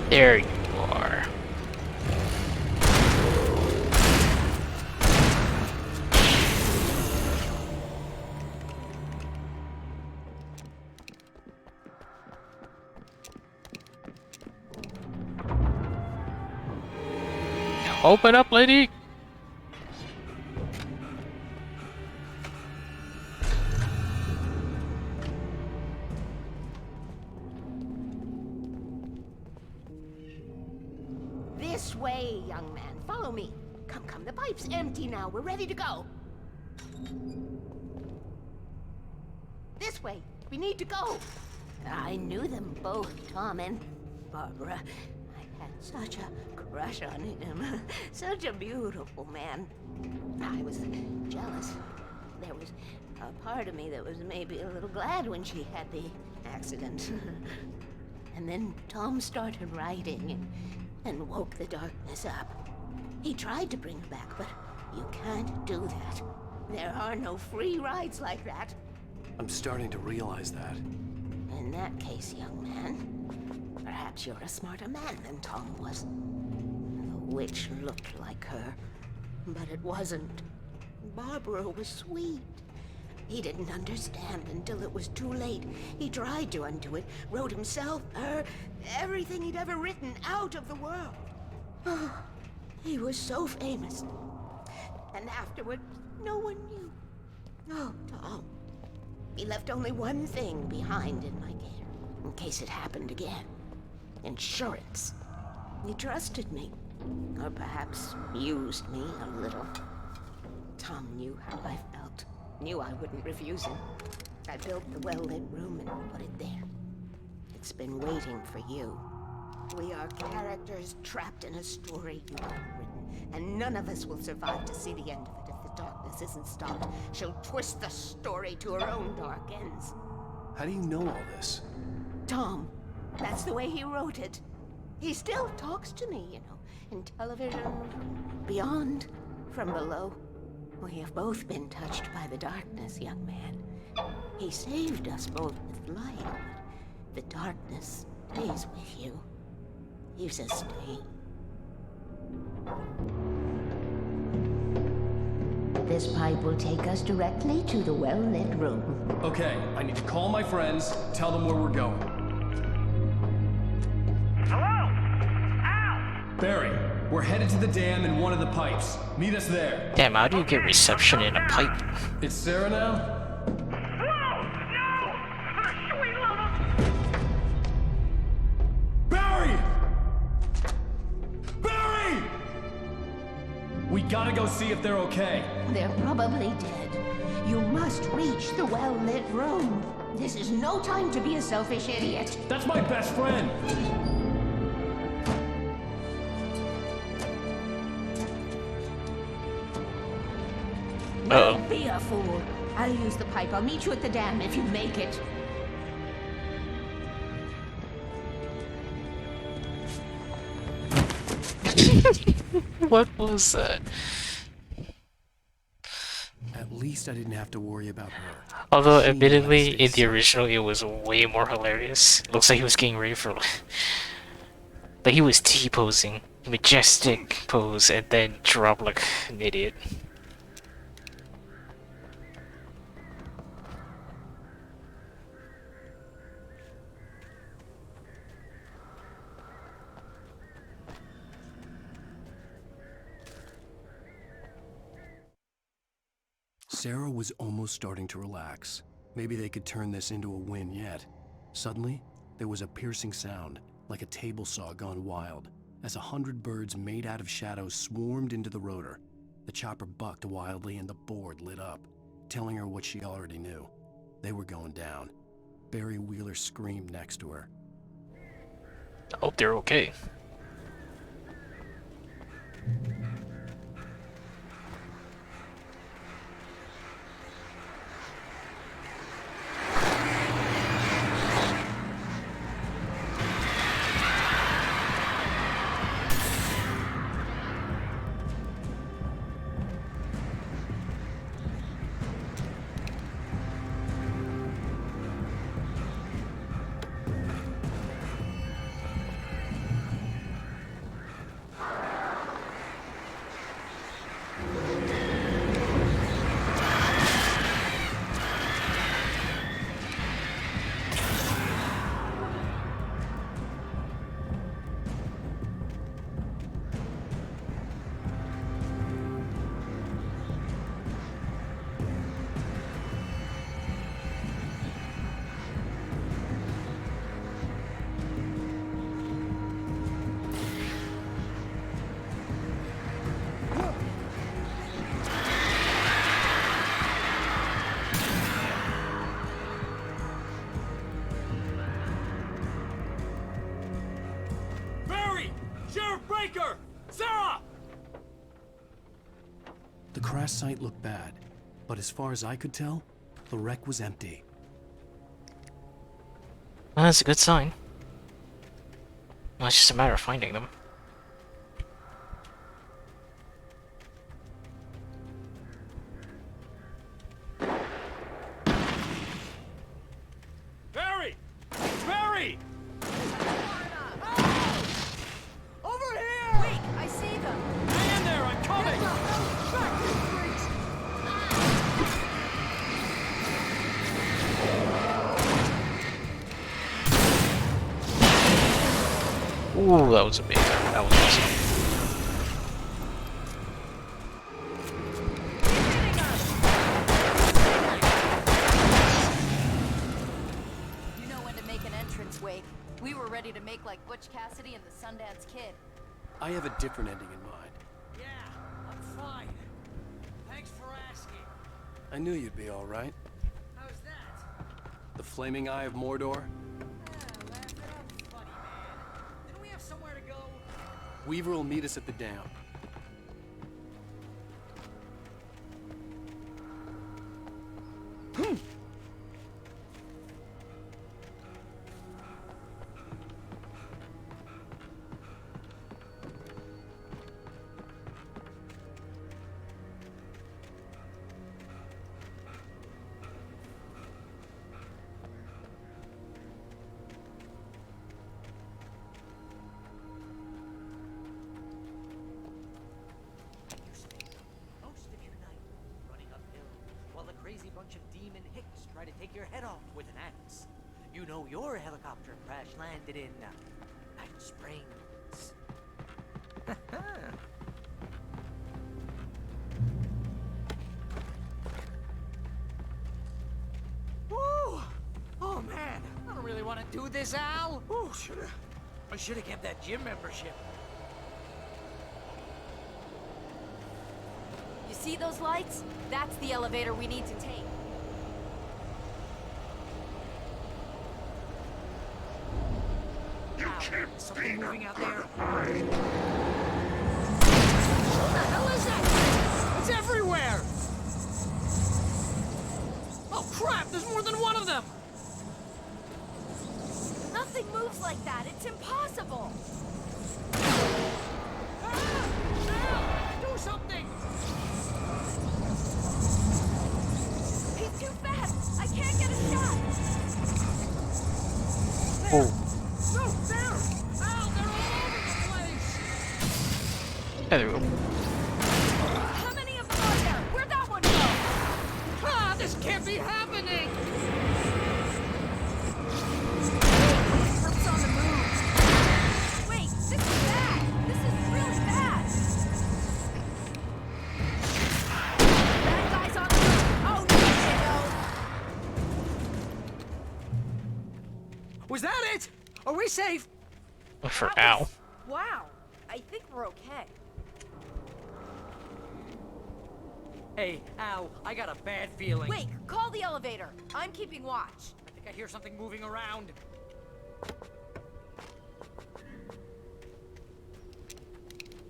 Speaker 1: There you are. Open up, lady!
Speaker 4: This way, young man. Follow me. Come, come. The pipe's empty now. We're ready to go. This way. We need to go. I knew them both, Tom and Barbara. I had such a crush on him. Such a beautiful man. I was jealous. There was a part of me that was maybe a little glad when she had the accident. And then Tom started writing and woke the darkness up. He tried to bring her back, but you can't do that. There are no free rides like that.
Speaker 3: I'm starting to realize that.
Speaker 4: In that case, young man, perhaps you're a smarter man than Tom was. The witch looked like her, but it wasn't. Barbara was sweet. He didn't understand until it was too late. He tried to undo it, wrote himself, her, everything he'd ever written out of the world. Oh, he was so famous. And afterward, no one knew. Oh, Tom. He left only one thing behind in my care, in case it happened again. Insurance. He trusted me. Or perhaps used me a little. Tom knew how I felt. Knew I wouldn't refuse him. I built the well-lit room and put it there. It's been waiting for you. We are characters trapped in a story you have written, and none of us will survive to see the end of it if the darkness isn't stopped. She'll twist the story to her own dark ends.
Speaker 3: How do you know all this?
Speaker 4: Tom, that's the way he wrote it. He still talks to me, you know, in television, beyond, from below. We have both been touched by the darkness, young man. He saved us both with light, but the darkness stays with you. Leaves a stain. This pipe will take us directly to the well-lit room.
Speaker 5: Okay, I need to call my friends, tell them where we're going.
Speaker 11: Hello? Al!
Speaker 5: Barry, we're headed to the dam in one of the pipes. Meet us there.
Speaker 1: Damn, how do you get reception in a pipe?
Speaker 5: It's Sarah now? Barry! Barry! We gotta go see if they're okay.
Speaker 4: They're probably dead. You must reach the well-lit room. This is no time to be a selfish idiot.
Speaker 5: That's my best friend!
Speaker 4: Don't be a fool. I'll use the pipe. I'll meet you at the dam if you make it.
Speaker 1: What was that?
Speaker 3: At At least I didn't have to worry about her.
Speaker 1: Although,
Speaker 3: She
Speaker 1: admittedly,
Speaker 3: might
Speaker 1: in
Speaker 3: stay
Speaker 1: the original, it was way more hilarious. Looks like he was getting ready for, like he was T-posing, majestic pose, and then drop like an idiot.
Speaker 3: Sarah was almost starting to relax. Maybe they could turn this into a win yet. Suddenly, there was a piercing sound, like a table saw gone wild, as 100 birds made out of shadows swarmed into the rotor. The chopper bucked wildly and the board lit up, telling her what she already knew. They were going down. Barry Wheeler screamed next to her.
Speaker 1: I hope they're okay.
Speaker 2: Sarah!
Speaker 3: The crash site looked bad, but as far as I could tell, the wreck was empty.
Speaker 1: Well, that's a good sign. Well, it's just a matter of finding them.
Speaker 2: Barry! Barry! Over here!
Speaker 6: Wait, I see them.
Speaker 2: Hang in there, I'm coming!
Speaker 1: Ooh, that was amazing. That was awesome.
Speaker 6: You know when to make an entrance, Wake. We were ready to make like Butch Cassidy and the Sundance Kid.
Speaker 3: I have a different ending in mind.
Speaker 2: Yeah, I'm fine. Thanks for asking.
Speaker 3: I knew you'd be all right.
Speaker 2: How's that?
Speaker 3: The flaming eye of Mordor?
Speaker 2: Didn't we have somewhere to go?
Speaker 3: Weaver will meet us at the dam.
Speaker 18: Most of your night running uphill while a crazy bunch of demon hicks try to take your head off with an axe. You know your helicopter crash landed in Night Springs.
Speaker 2: Woo! Oh man, I don't really want to do this, Al. Ooh, I should have kept that gym membership.
Speaker 6: You see those lights? That's the elevator we need to take.
Speaker 14: You can't
Speaker 2: Something moving out there.
Speaker 14: hide.
Speaker 2: What the hell is that? It's everywhere! Oh crap, there's more than one of them!
Speaker 6: Nothing moves like that. It's impossible.
Speaker 2: Do something!
Speaker 18: Are we safe?
Speaker 1: For now.
Speaker 6: Wow. I think we're okay.
Speaker 18: Hey, Al, I got a bad feeling.
Speaker 6: Wait, call the elevator. I'm keeping watch.
Speaker 18: I think I hear something moving around.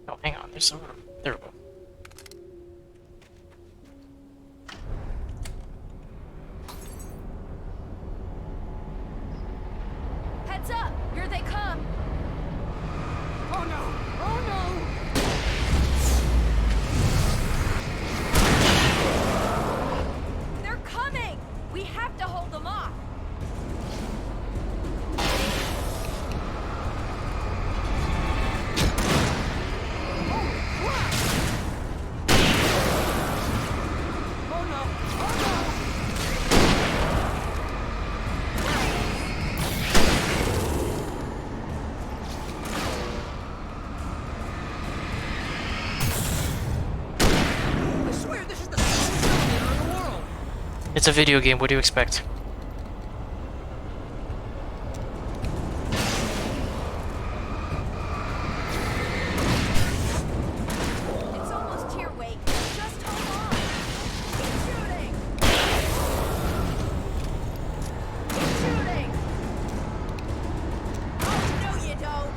Speaker 1: Oh, hang on. There's some. There we go.
Speaker 6: Heads up! Here they come!
Speaker 18: Oh no! Oh no!
Speaker 6: They're coming! We have to hold them off!
Speaker 18: Oh no! Oh no! I swear this is the slowest elevator in the world!
Speaker 1: It's a video game. What do you expect?
Speaker 6: It's almost here, Wake. Just hold on! Keep shooting! Keep shooting! Oh, no you don't!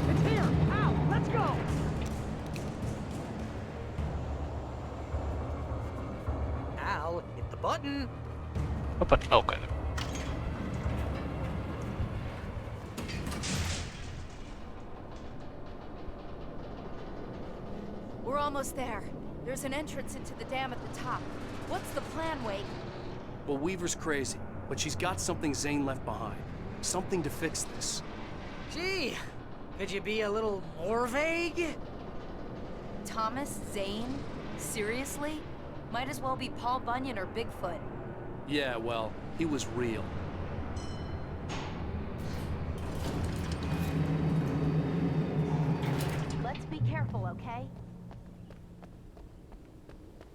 Speaker 15: It's here! Ow! Let's go!
Speaker 18: Al, hit the button!
Speaker 1: Oh, but okay.
Speaker 6: We're almost there. There's an entrance into the dam at the top. What's the plan, Wake?
Speaker 3: Well, Weaver's crazy, but she's got something Zane left behind. Something to fix this.
Speaker 18: Gee, could you be a little more vague?
Speaker 6: Thomas Zane? Seriously? Might as well be Paul Bunyan or Bigfoot.
Speaker 3: Yeah, well, he was real.
Speaker 6: Let's be careful, okay?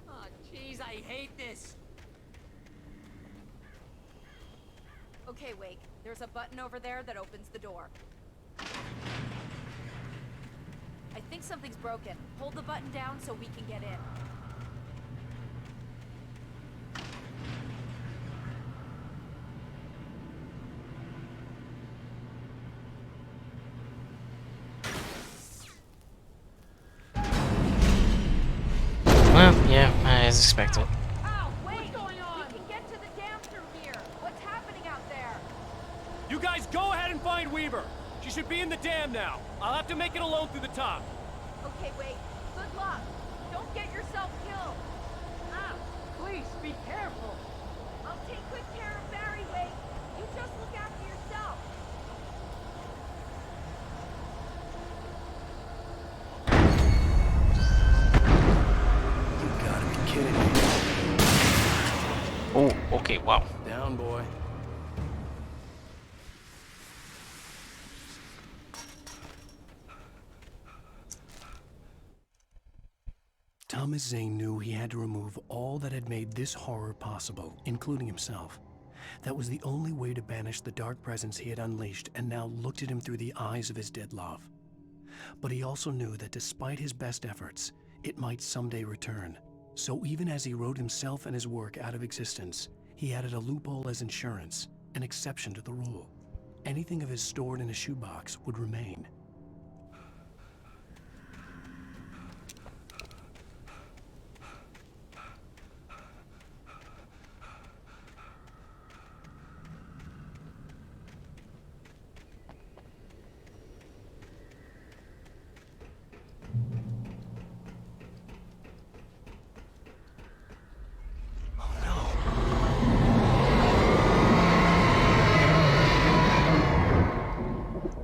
Speaker 18: Oh, jeez, I hate this.
Speaker 6: Okay, Wake. There's a button over there that opens the door. I think something's broken. Hold the button down so we can get in.
Speaker 1: Well, yeah, as expected.
Speaker 6: Ow! Wait! What's going on? We can get to the dam through here. What's happening out there?
Speaker 5: You guys go ahead and find Weaver. She should be in the dam now. I'll have to make it alone through the top.
Speaker 6: Okay, Wake. Good luck. Don't get yourself killed.
Speaker 15: Ow! Please, be careful!
Speaker 6: I'll take good care of Barry, Wake. You just look after yourself.
Speaker 3: You gotta be kidding me.
Speaker 1: Oh, okay, wow.
Speaker 3: Down, boy. Thomas Zane knew he had to remove all that had made this horror possible, including himself. That was the only way to banish the dark presence he had unleashed and now looked at him through the eyes of his dead love. But he also knew that despite his best efforts, it might someday return. So even as he wrote himself and his work out of existence, he added a loophole as insurance, an exception to the rule. Anything of his stored in a shoebox would remain.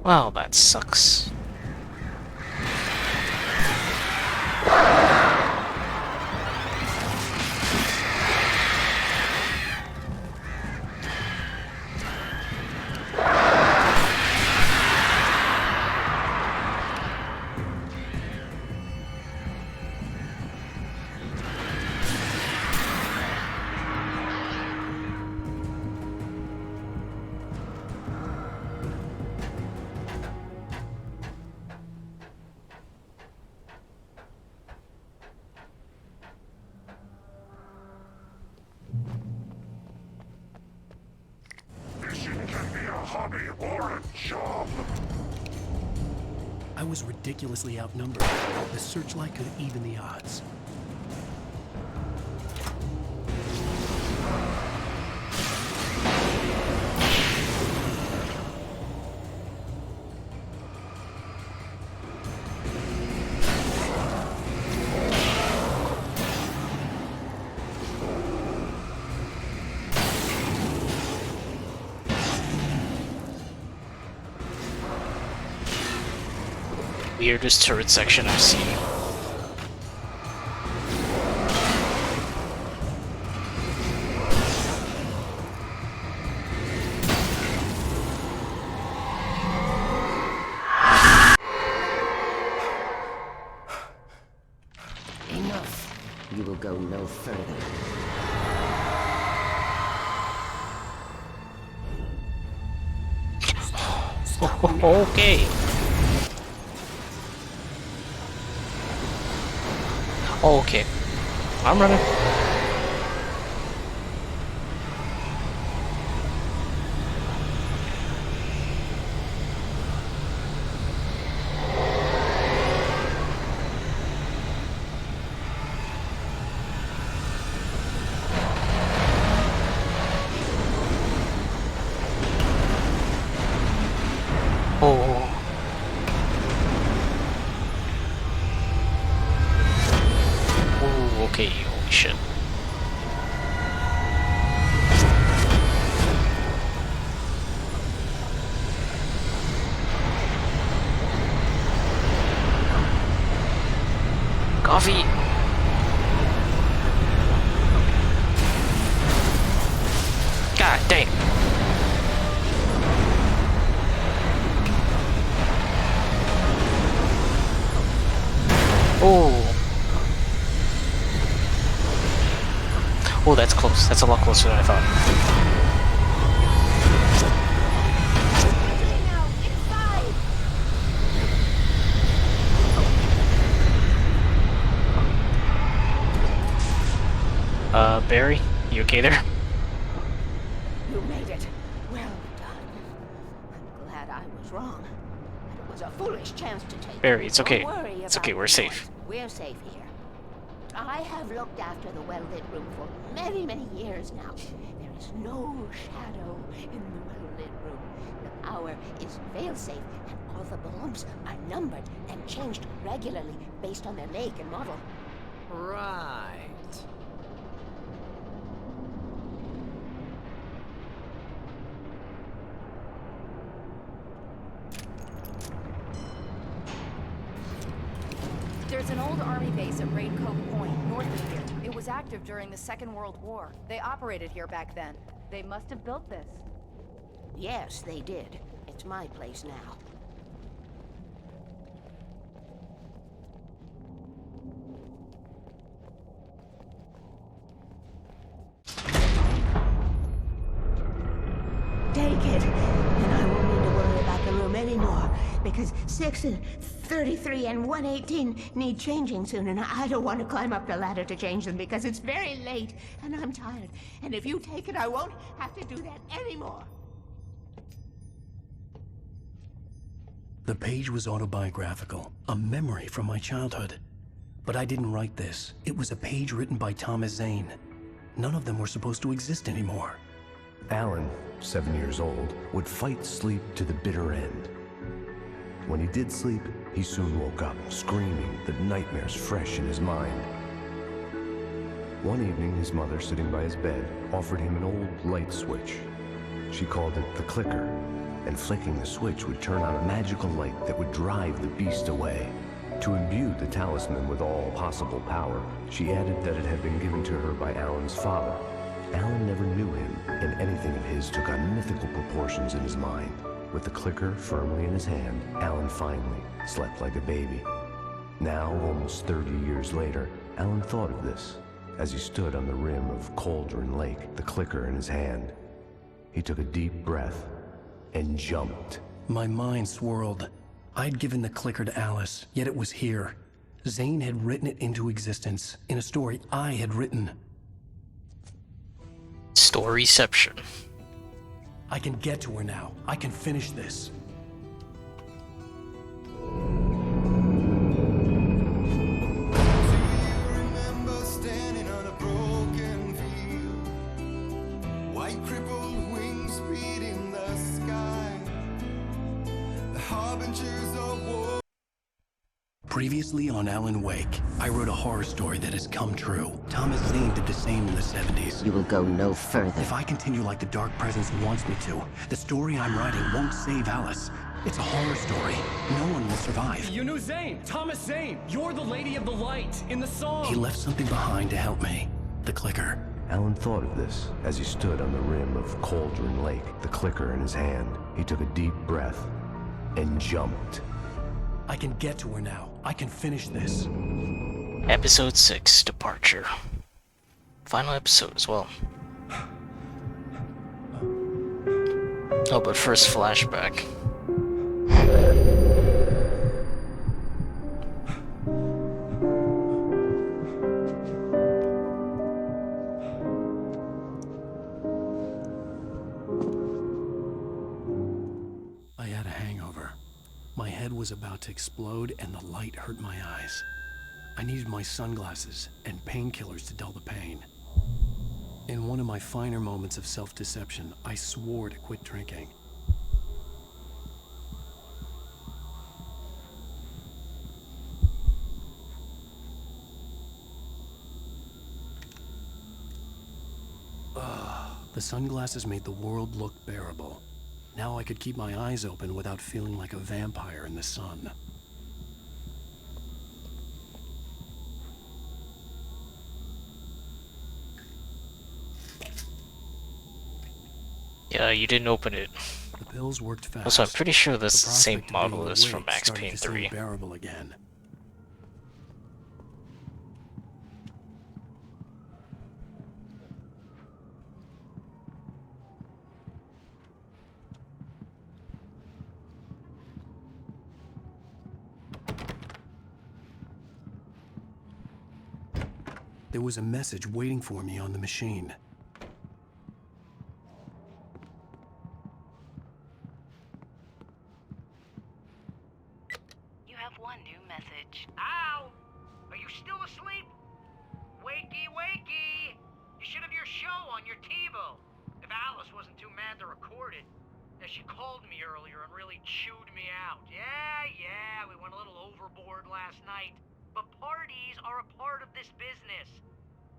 Speaker 1: Well, that sucks.
Speaker 3: I was ridiculously outnumbered. The searchlight could even the odds.
Speaker 1: Weirdest turret section I've seen.
Speaker 4: Enough. You will go no further.
Speaker 1: Okay. Okay. I'm running. Oh. Oh, okay, holy shit. Coffee! God dang! Oh! Oh, that's close. That's a lot closer than I thought. Barry, you okay there?
Speaker 9: You made it. Well done. I'm glad I was wrong. It was a foolish chance to take.
Speaker 1: Barry, it's okay.
Speaker 9: Don't worry
Speaker 1: It's
Speaker 9: about
Speaker 1: okay, we're
Speaker 9: the
Speaker 1: safe.
Speaker 9: noise. We're safe here. I have looked after the well-lit room for many, many years now. There is no shadow in the well-lit room. The power is fail-safe, and all the bulbs are numbered and changed regularly based on their make and model.
Speaker 2: Right.
Speaker 6: There's an old army base at Raid Cove Point, north of here. It was active during the Second World War. They operated here back then. They must have built this.
Speaker 4: Yes, they did. It's my place now.
Speaker 9: Take it, and I won't need to worry about the room anymore, because 6 and 33 and 118 need changing soon, and I don't want to climb up the ladder to change them because it's very late, and I'm tired. And if you take it, I won't have to do that anymore.
Speaker 3: The page was autobiographical, a memory from my childhood. But I didn't write this. It was a page written by Thomas Zane. None of them were supposed to exist anymore.
Speaker 19: Alan, 7 years old, would fight sleep to the bitter end. When he did sleep, he soon woke up, screaming, the nightmares fresh in his mind. One evening, his mother, sitting by his bed, offered him an old light switch. She called it the clicker, and flicking the switch would turn on a magical light that would drive the beast away. To imbue the talisman with all possible power, she added that it had been given to her by Alan's father. Alan never knew him, and anything of his took on mythical proportions in his mind. With the clicker firmly in his hand, Alan finally slept like a baby. Now, almost 30 years later, Alan thought of this as he stood on the rim of Cauldron Lake, the clicker in his hand. He took a deep breath and jumped.
Speaker 3: My mind swirled. I'd given the clicker to Alice, yet it was here. Zane had written it into existence in a story I had written.
Speaker 1: Storyception.
Speaker 3: I can get to her now. I can finish this. Previously on Alan Wake, I wrote a horror story that has come true. Thomas Zane did the same in the 70s.
Speaker 4: You will go no further.
Speaker 3: If I continue like the Dark Presence wants me to, the story I'm writing won't save Alice. It's a horror story. No one will survive.
Speaker 5: You knew Zane! Thomas Zane! You're the Lady of the Light in the song!
Speaker 3: He left something behind to help me. The clicker.
Speaker 19: Alan thought of this as he stood on the rim of Cauldron Lake, the clicker in his hand. He took a deep breath and jumped.
Speaker 3: I can get to her now. I can finish this.
Speaker 1: Episode 6, Departure. Final episode as well. Oh, but first flashback.
Speaker 3: I had a hangover. My head was about to explode and the light hurt my eyes. I needed my sunglasses and painkillers to dull the pain. In one of my finer moments of self-deception, I swore to quit drinking. The sunglasses made the world look bearable. Now I could keep my eyes open without feeling like a vampire in the sun.
Speaker 1: Yeah, you didn't open it.
Speaker 3: The pills worked fast.
Speaker 1: Also, I'm pretty sure that's
Speaker 3: The
Speaker 1: the same
Speaker 3: prospect of being
Speaker 1: model as from
Speaker 3: awake
Speaker 1: Max
Speaker 3: started
Speaker 1: Payne
Speaker 3: to seem
Speaker 1: 3.
Speaker 3: bearable again. There was a message waiting for me on the machine.
Speaker 6: You have one new message.
Speaker 11: Al! Are you still asleep? Wakey, wakey! You should have your show on your TiVo. If Alice wasn't too mad to record it. Yeah, she called me earlier and really chewed me out. Yeah, we went a little overboard last night. But parties are a part of this business.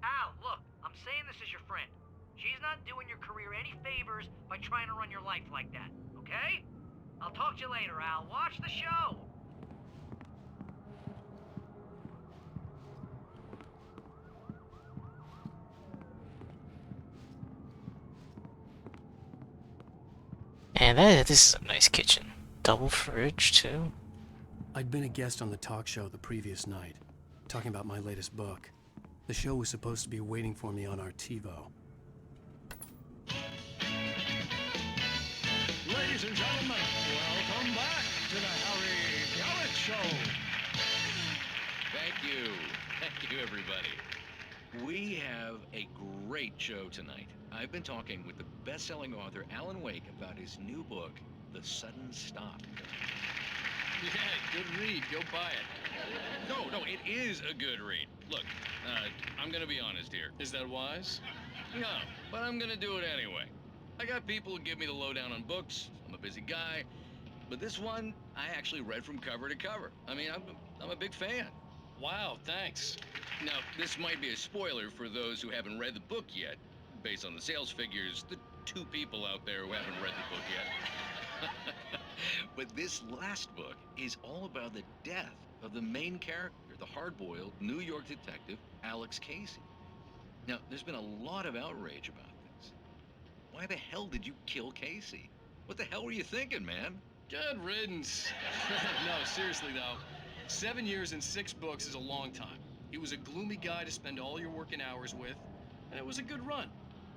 Speaker 11: Al, look, I'm saying this as your friend. She's not doing your career any favors by trying to run your life like that, okay? I'll talk to you later, Al. Watch the show.
Speaker 1: And this is a nice kitchen. Double fridge, too.
Speaker 3: I'd been a guest on the talk show the previous night, talking about my latest book. The show was supposed to be waiting for me on our TiVo.
Speaker 16: Ladies and gentlemen, welcome back to the Harry Garrett Show.
Speaker 8: Thank you. Thank you, everybody. We have a great show tonight. I've been talking with the best-selling author Alan Wake about his new book, The Sudden Stop.
Speaker 16: Yeah, good read. Go buy it.
Speaker 8: No, it is a good read. Look, I'm gonna be honest here.
Speaker 16: Is that wise?
Speaker 8: No, but I'm gonna do it anyway. I got people who give me the lowdown on books. I'm a busy guy. But this one, I actually read from cover to cover. I mean, I'm a big fan.
Speaker 16: Wow, thanks.
Speaker 8: Now, this might be a spoiler for those who haven't read the book yet. Based on the sales figures, the 2 people out there who haven't read the book yet. But this last book is all about the death of the main character, the hard-boiled New York detective, Alex Casey. Now, there's been a lot of outrage about this. Why the hell did you kill Casey? What the hell were you thinking, man?
Speaker 16: Good riddance. No, seriously though, 7 years and 6 books is a long time. He was a gloomy guy to spend all your working hours with, and it was a good run.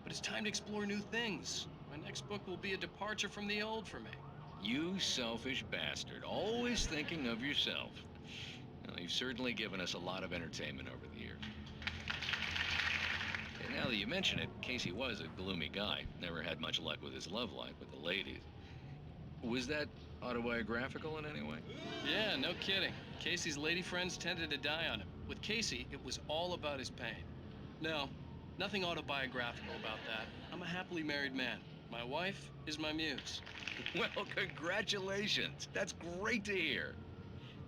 Speaker 16: But it's time to explore new things. My next book will be a departure from the old for me.
Speaker 8: You selfish bastard, always thinking of yourself. Well, you've certainly given us a lot of entertainment over the years. And now that you mention it, Casey was a gloomy guy. Never had much luck with his love life with the ladies. Was that autobiographical in any way?
Speaker 16: Yeah, no kidding. Casey's lady friends tended to die on him. With Casey, it was all about his pain. No, nothing autobiographical about that. I'm a happily married man. My wife is my muse.
Speaker 8: Well, congratulations. That's great to hear.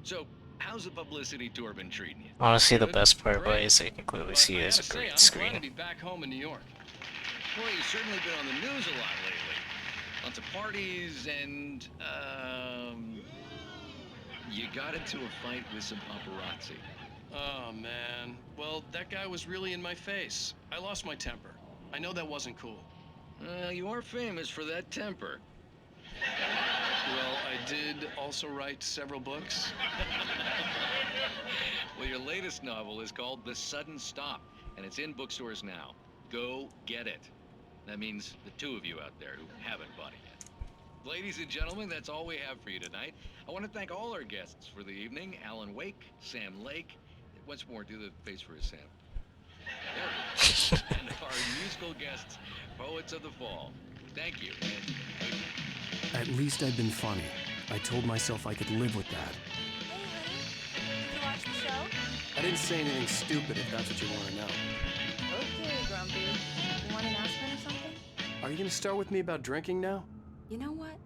Speaker 8: So,
Speaker 16: How's the publicity tour been treating you?
Speaker 1: Honestly, the
Speaker 16: Good?
Speaker 1: best part about
Speaker 16: Great.
Speaker 1: it is I can clearly see it as a
Speaker 16: I
Speaker 1: green
Speaker 16: gotta say, I'm glad to
Speaker 1: screen.
Speaker 16: be back home in New York. Boy, you've certainly been on the news a lot lately. Lots of parties and, you got into a fight with some paparazzi.
Speaker 5: Oh, man. Well, that guy was really in my face. I lost my temper. I know that wasn't cool.
Speaker 16: You are famous for that temper.
Speaker 5: Well, I did also write several books.
Speaker 16: Well, your latest novel is called The Sudden Stop, and it's in bookstores now. Go get it. That means the two of you out there who haven't bought it yet. Ladies and gentlemen, that's all we have for you tonight. I want to thank all our guests for the evening. Alan Wake, Sam Lake. Once more, do the face for his Sam. There it is. And our musical guests, Poets of the Fall. Thank you, and good night.
Speaker 3: At least I'd been funny. I told myself I could live with that.
Speaker 6: Hey, honey. Did you watch the show?
Speaker 3: I didn't say anything stupid if that's what you want to know.
Speaker 6: Okay, Grumpy. You want an aspirin or something?
Speaker 3: Are you going to start with me about drinking now?
Speaker 6: You know what?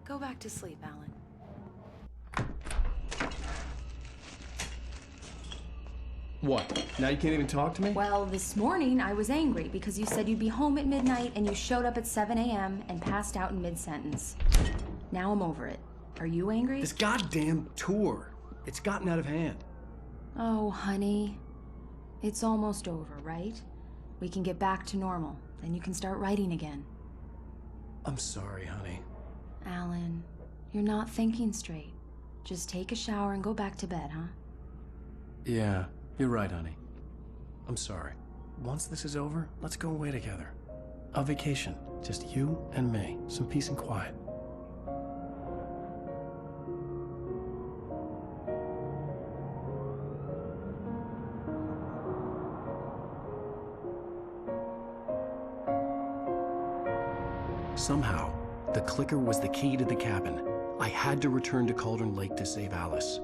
Speaker 6: Go back to sleep, Alan.
Speaker 3: What? Now you can't even talk to me?
Speaker 20: Well, this morning I was angry because you said you'd be home at midnight and you showed up at 7 a.m. and passed out in mid-sentence. Now I'm over it. Are you angry?
Speaker 3: This goddamn tour. It's gotten out of hand.
Speaker 20: Oh, honey. It's almost over, right? We can get back to normal. Then you can start writing again.
Speaker 3: I'm sorry, honey.
Speaker 20: Alan, you're not thinking straight. Just take a shower and go back to bed, huh?
Speaker 3: Yeah, you're right, honey. I'm sorry. Once this is over, let's go away together. A vacation. Just you and me. Some peace and quiet. Somehow, the clicker was the key to the cabin. I had to return to Cauldron Lake to save Alice.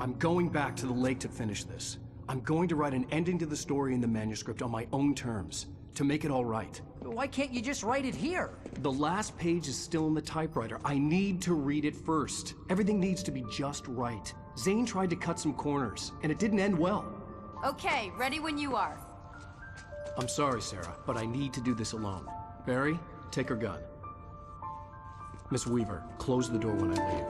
Speaker 3: I'm going back to the lake to finish this. I'm going to write an ending to the story in the manuscript on my own terms, to make it all right.
Speaker 15: Why can't you just write it here?
Speaker 3: The last page is still in the typewriter. I need to read it first. Everything needs to be just right. Zane tried to cut some corners, and it didn't end well.
Speaker 6: Okay, ready when you are.
Speaker 3: I'm sorry, Sarah, but I need to do this alone. Barry, take her gun. Miss Weaver, close the door when I leave.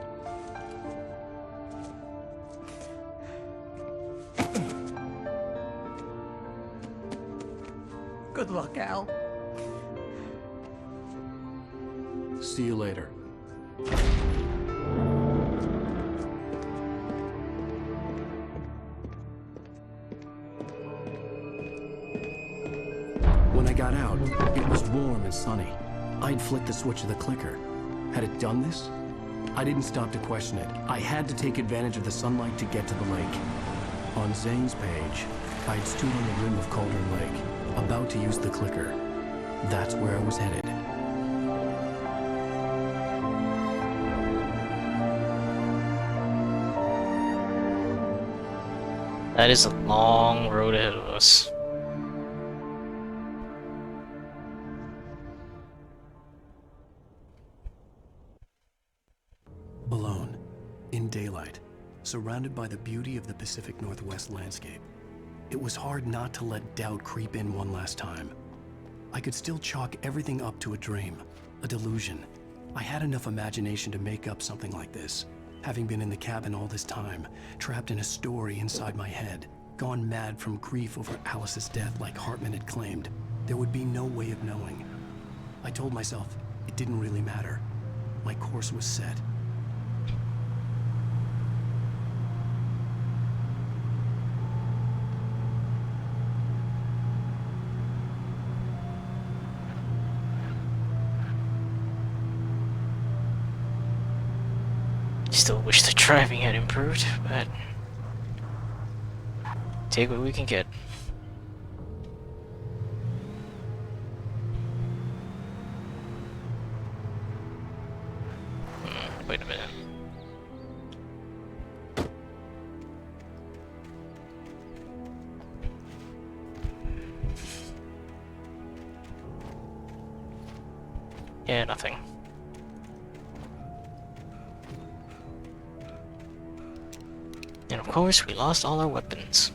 Speaker 15: Good luck, Al.
Speaker 3: See you later. When I got out, it was warm and sunny. I'd flicked the switch of the clicker. Had it done this? I didn't stop to question it. I had to take advantage of the sunlight to get to the lake. On Zane's page, I'd stood on the rim of Cauldron Lake, about to use the clicker. That's where I was headed.
Speaker 1: That is a long road ahead of us.
Speaker 3: Alone, in daylight, surrounded by the beauty of the Pacific Northwest landscape. It was hard not to let doubt creep in one last time. I could still chalk everything up to a dream, a delusion. I had enough imagination to make up something like this, having been in the cabin all this time, trapped in a story inside my head, gone mad from grief over Alice's death like Hartman had claimed. There would be no way of knowing. I told myself it didn't really matter. My course was set.
Speaker 1: Still wish the driving had improved, but take what we can get. Wait a minute. Yeah, nothing. And of course, we lost all our weapons.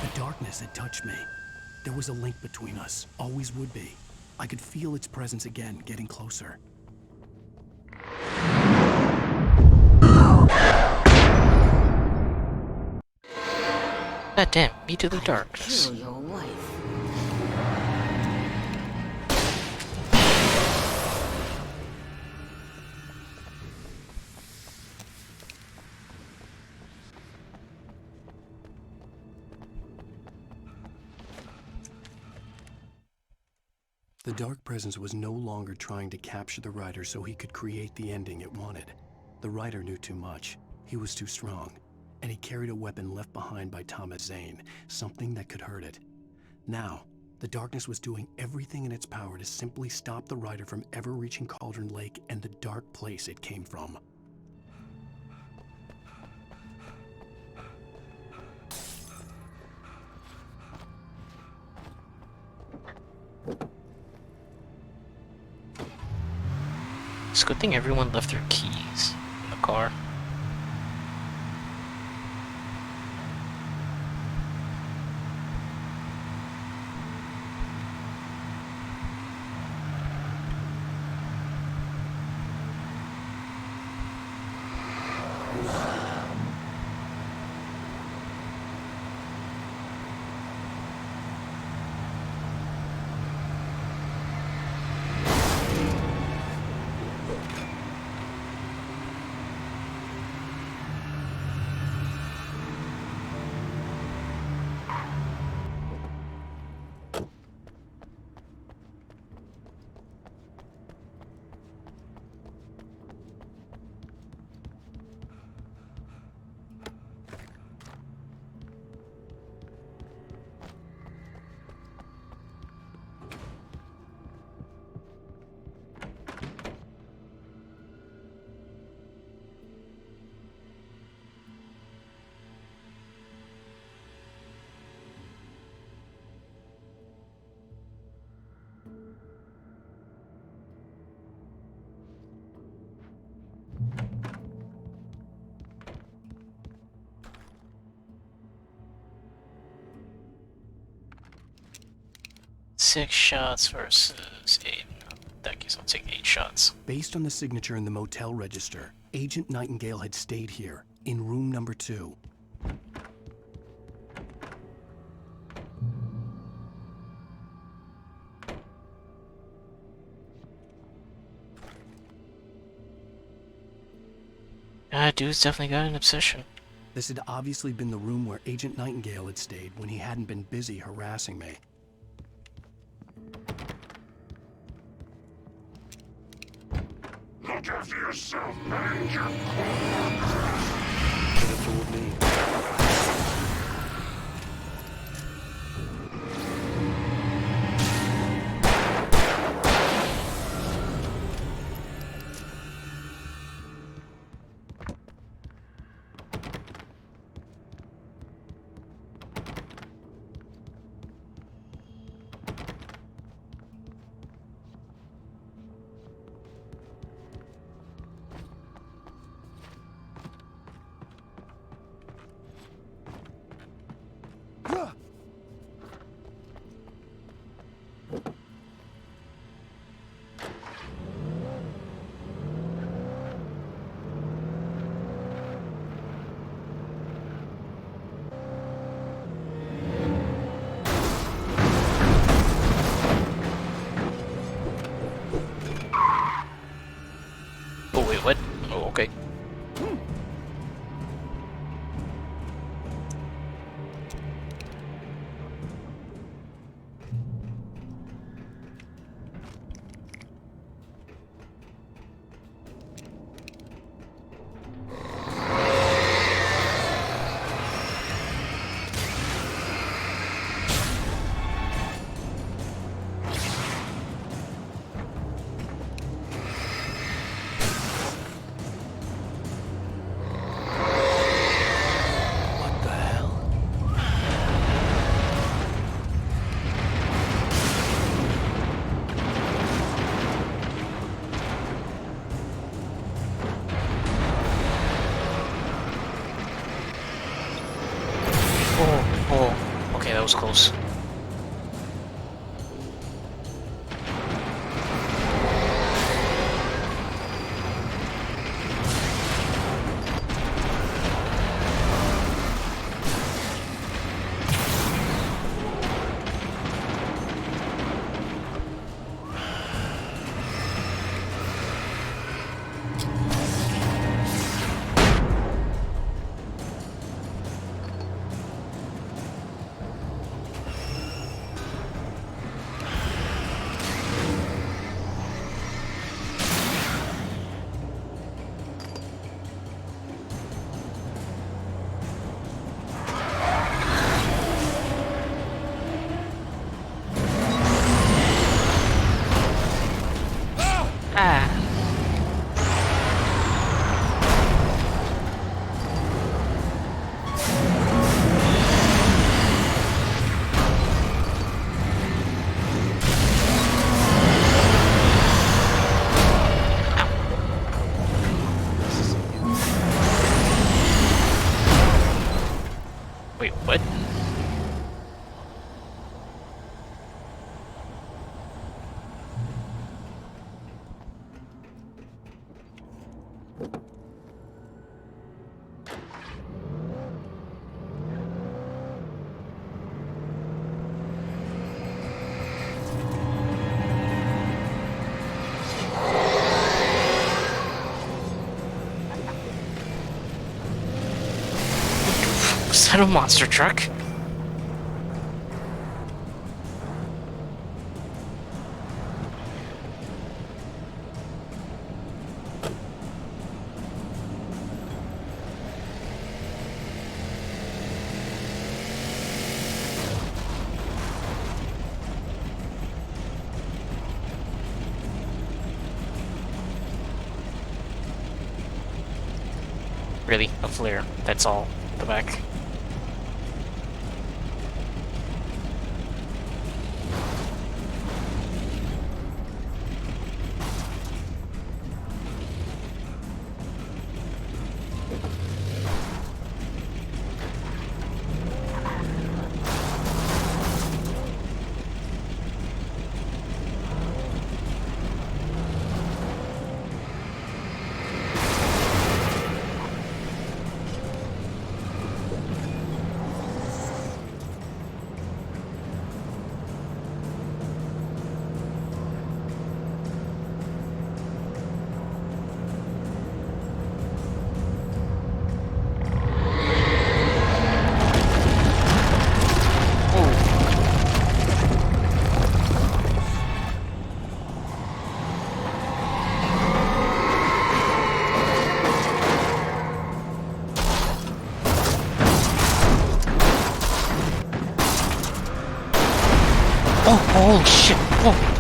Speaker 3: The darkness had touched me. There was a link between us, always would be. I could feel its presence again, getting closer.
Speaker 1: God damn, me to the darkness.
Speaker 4: Kill your wife.
Speaker 3: The dark presence was no longer trying to capture the writer so he could create the ending it wanted. The writer knew too much. He was too strong. And he carried a weapon left behind by Thomas Zane, something that could hurt it. Now, the darkness was doing everything in its power to simply stop the writer from ever reaching Cauldron Lake and the dark place it came from.
Speaker 1: It's a good thing everyone left their keys in the car. Six shots versus 8. In that case, I'll take 8 shots.
Speaker 3: Based on the signature in the motel register, Agent Nightingale had stayed here, in room number 2.
Speaker 1: Ah, dude's definitely got an obsession.
Speaker 3: This had obviously been the room where Agent Nightingale had stayed when he hadn't been busy harassing me.
Speaker 14: Look after yourself, man. You're
Speaker 3: Could have fooled me.
Speaker 1: Oh wait, what? Oh, okay. Oh, okay, that was close. Ah. Wait, what? Was that a monster truck? Really? A flare. That's all. The back. Oh, shit. Oh.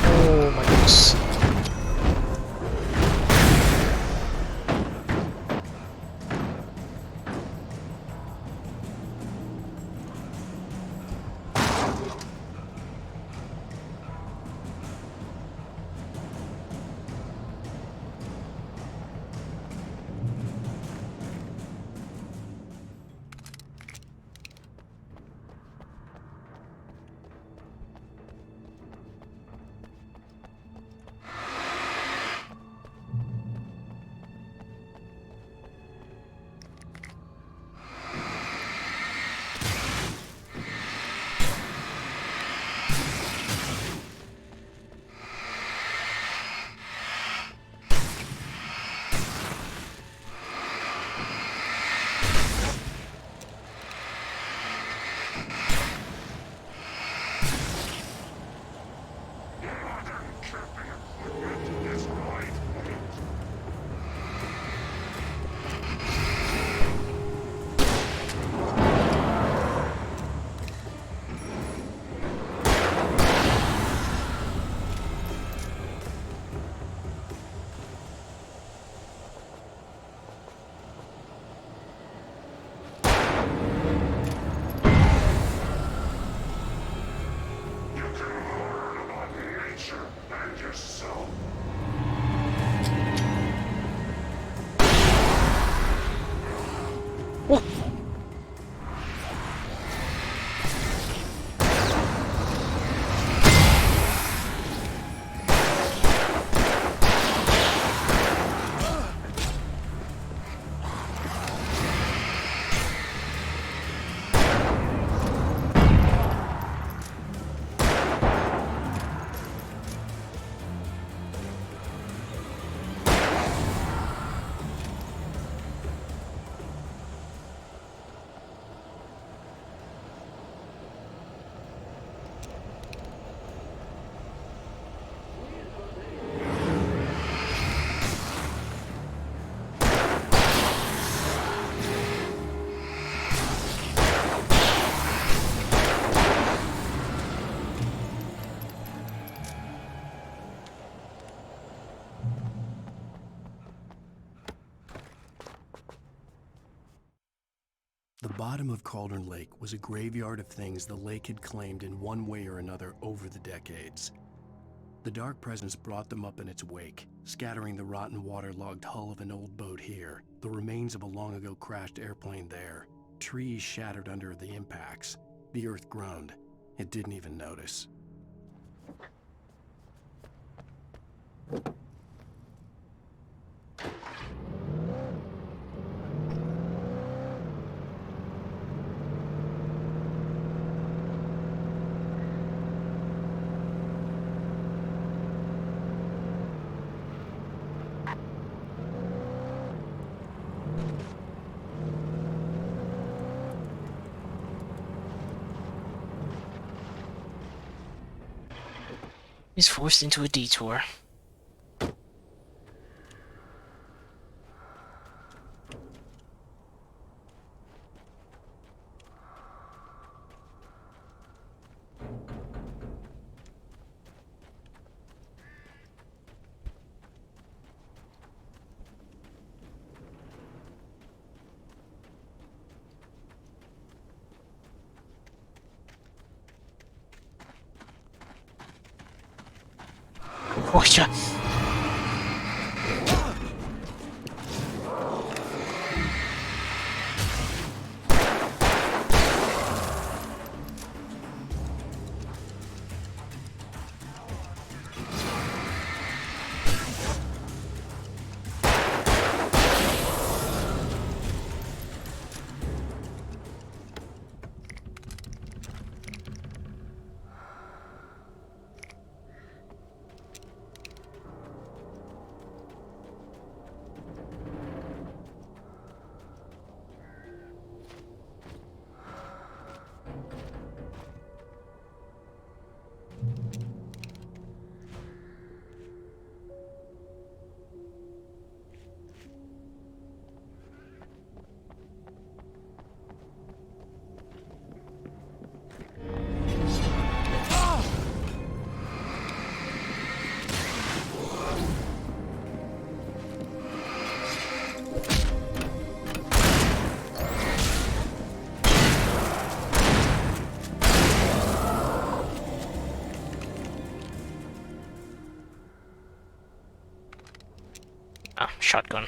Speaker 1: Oh my goodness.
Speaker 3: The bottom of Cauldron Lake was a graveyard of things the lake had claimed in one way or another over the decades. The dark presence brought them up in its wake, scattering the rotten waterlogged hull of an old boat here, the remains of a long-ago crashed airplane there, trees shattered under the impacts. The earth groaned. It didn't even notice.
Speaker 1: He's forced into a detour. Oh, shit. shotgun.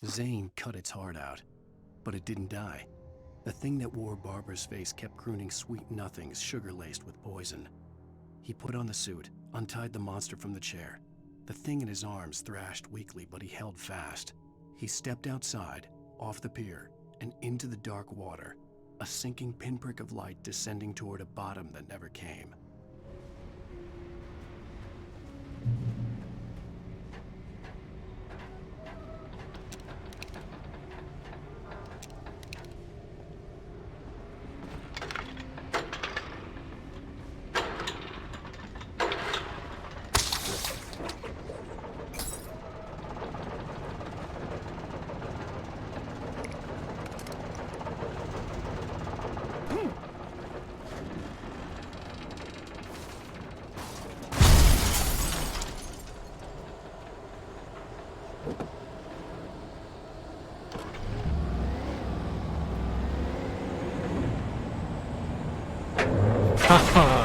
Speaker 3: Zane cut its heart out, but it didn't die. The thing that wore Barbara's face kept crooning sweet nothings sugar-laced with poison. He put on the suit, untied the monster from the chair. The thing in his arms thrashed weakly, but he held fast. He stepped outside, off the pier, and into the dark water, a sinking pinprick of light descending toward a bottom that never came.
Speaker 1: Okay.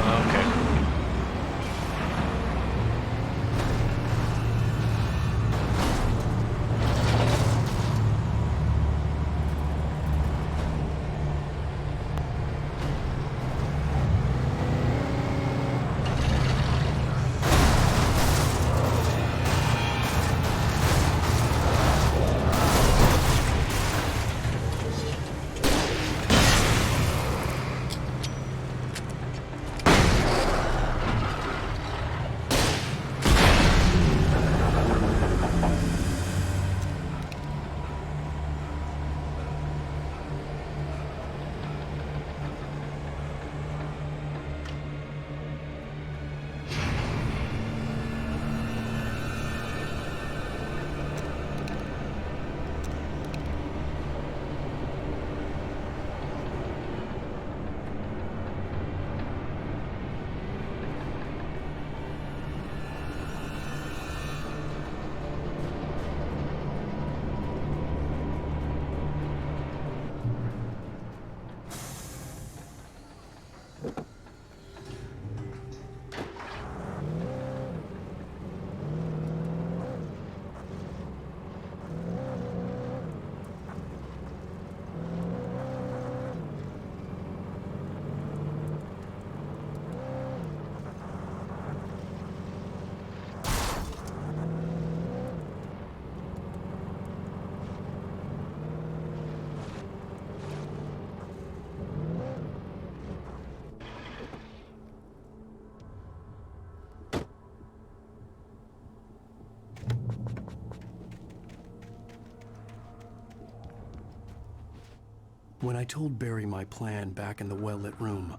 Speaker 3: When I told Barry my plan back in the well-lit room,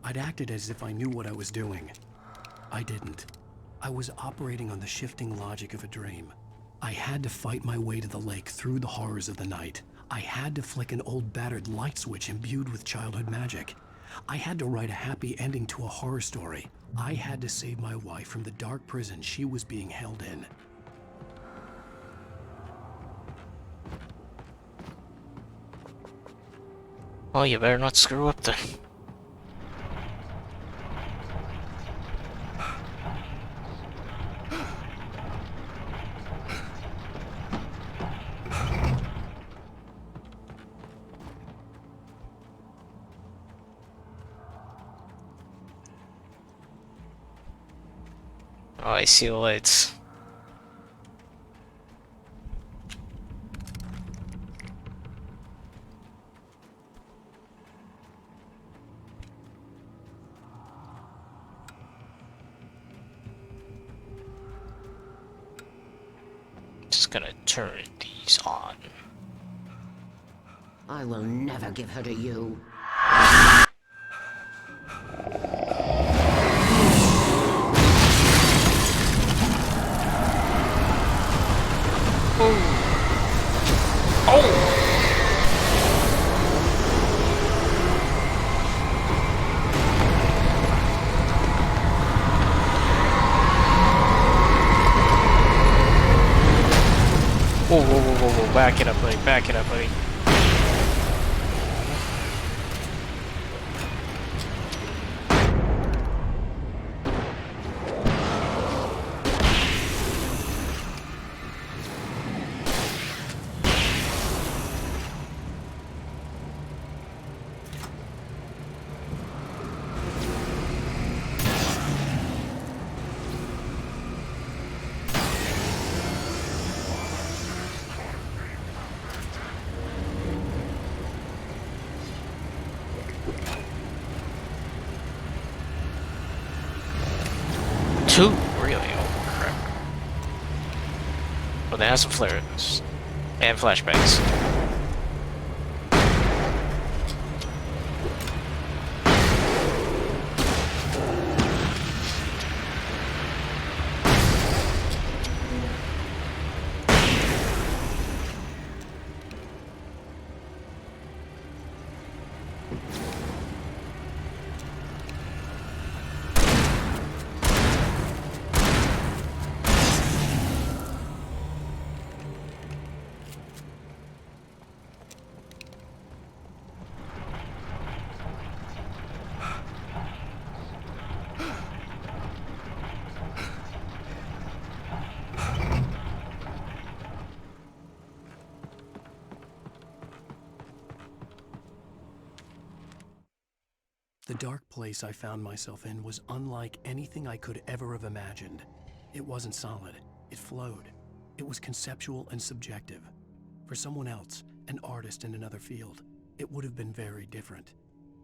Speaker 3: I'd acted as if I knew what I was doing. I didn't. I was operating on the shifting logic of a dream. I had to fight my way to the lake through the horrors of the night. I had to flick an old battered light switch imbued with childhood magic. I had to write a happy ending to a horror story. I had to save my wife from the dark prison she was being held in.
Speaker 1: Well, you better not screw up then. Oh, I see the lights. Just gonna turn these on.
Speaker 4: I will never give her to you.
Speaker 1: Whoa, whoa, whoa, whoa, whoa, back it up, buddy, back it up, buddy. Two? Really? Oh, crap. Well, they have some flares. And flashbangs.
Speaker 3: The dark place I found myself in was unlike anything I could ever have imagined. It wasn't solid, it flowed. It was conceptual and subjective. For someone else, an artist in another field, it would have been very different.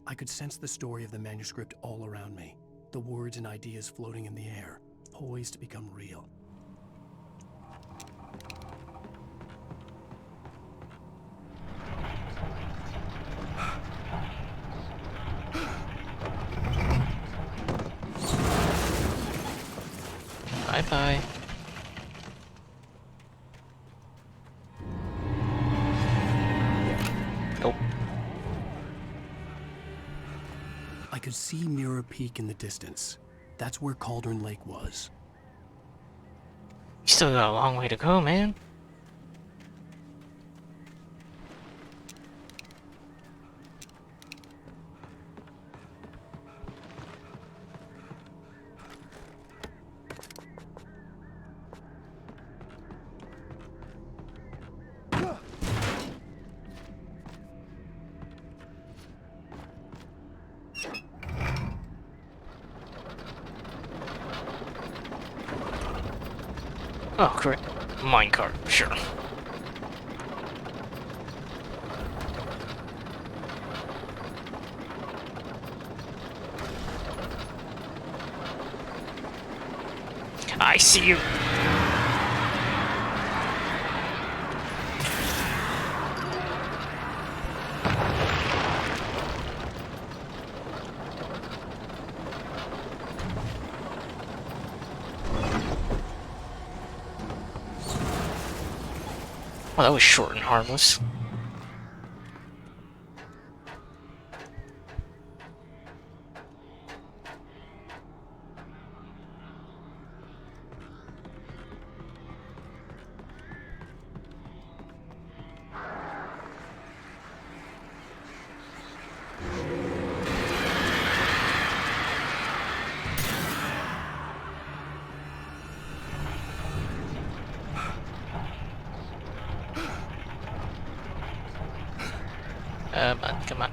Speaker 3: I could sense the story of the manuscript all around me, the words and ideas floating in the air, poised to become real.
Speaker 1: Bye-bye. Nope.
Speaker 3: I could see Mirror Peak in the distance. That's where Cauldron Lake was.
Speaker 1: You still got a long way to go, man. Oh, great. Minecart, sure. I see you. Oh, that was short and harmless. Come on, come on.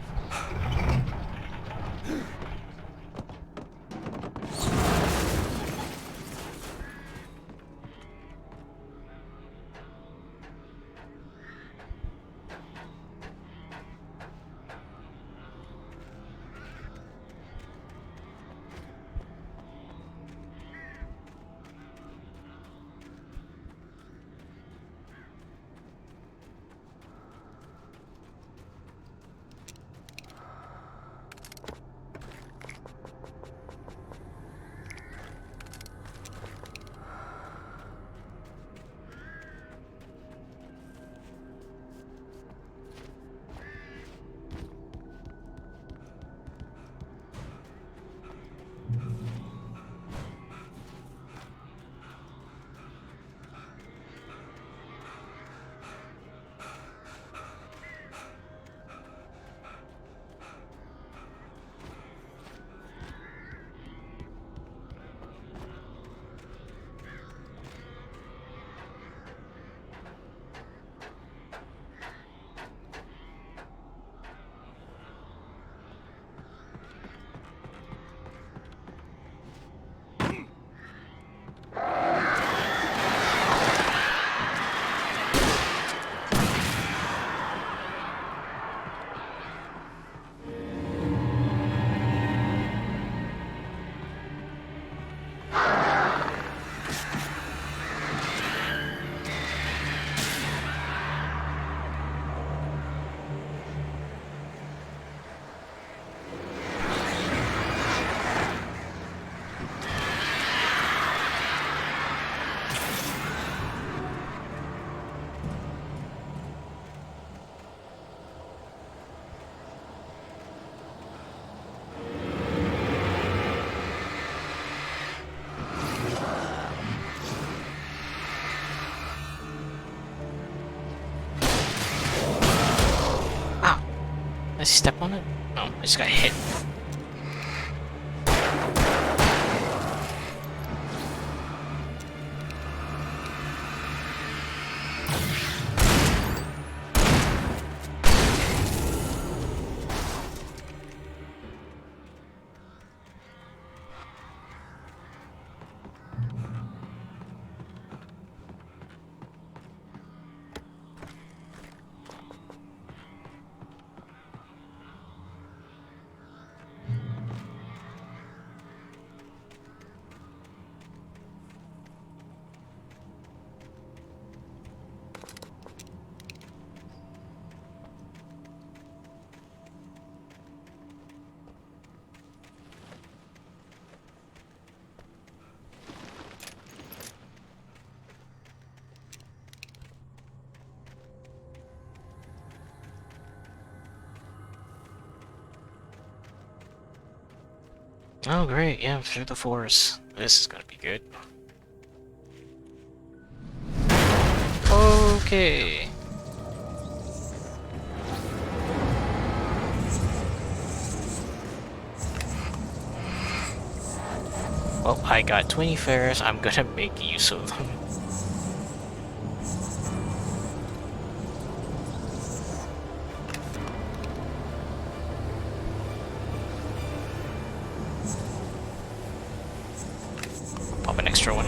Speaker 1: Did I step on it? No, I just got hit. Oh great, yeah, through the forest. This is gonna be good. Okay. Well, I got 20 fares, I'm gonna make use of them. Pop an extra one.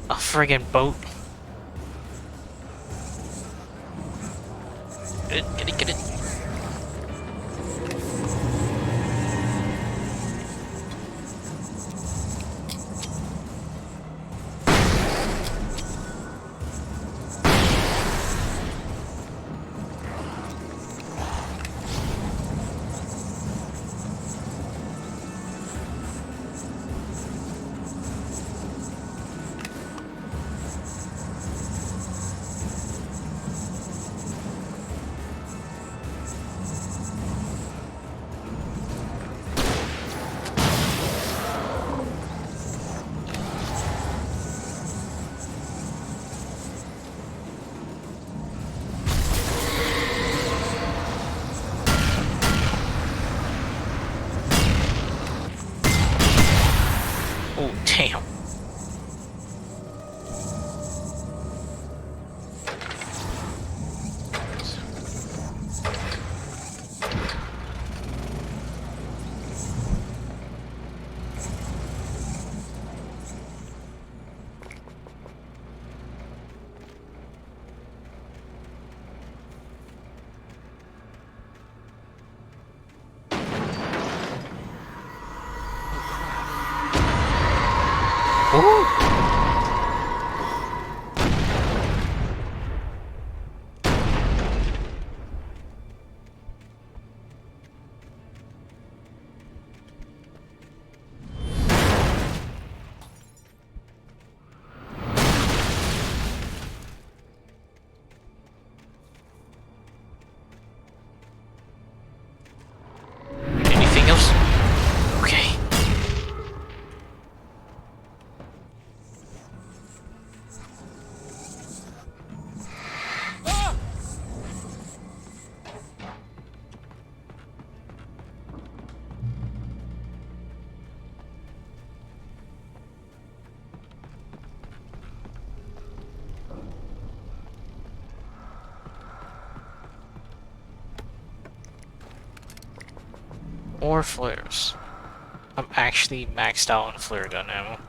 Speaker 1: A friggin' boat. Get it, get it, get it. Damn. Anything else? Okay. Or flares. I'm actually maxed out on flare gun ammo.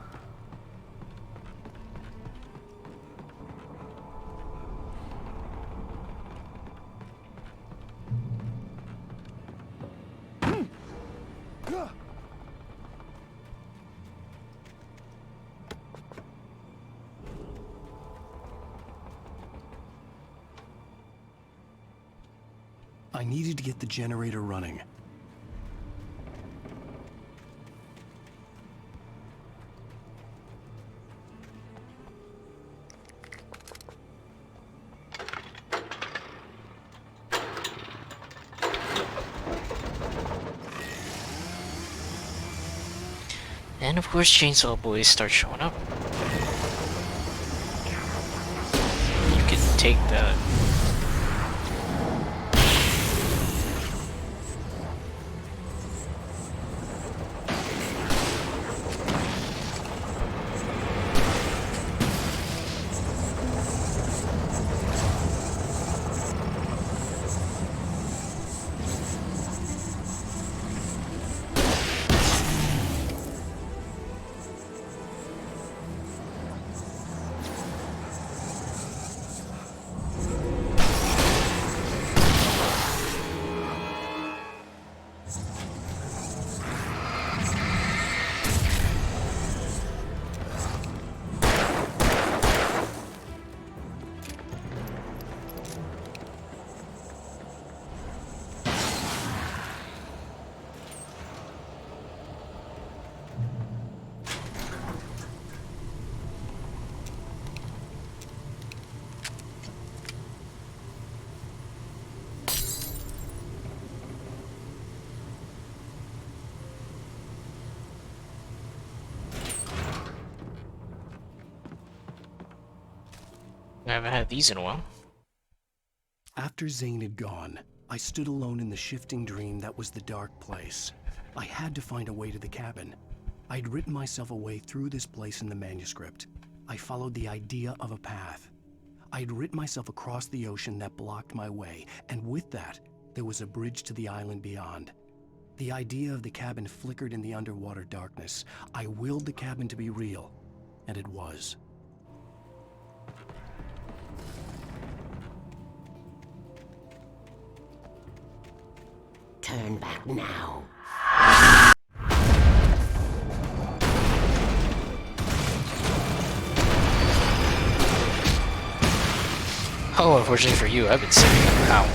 Speaker 3: I needed to get the generator running.
Speaker 1: And of course, Chainsaw Boys start showing up. You can take that. I haven't had these in a while.
Speaker 3: After Zane had gone, I stood alone in the shifting dream that was the dark place. I had to find a way to the cabin. I'd written myself a way through this place in the manuscript. I followed the idea of a path. I'd written myself across the ocean that blocked my way, and with that, there was a bridge to the island beyond. The idea of the cabin flickered in the underwater darkness. I willed the cabin to be real, and it was.
Speaker 4: Turn back now.
Speaker 1: Oh, unfortunately for you, I've been sitting out.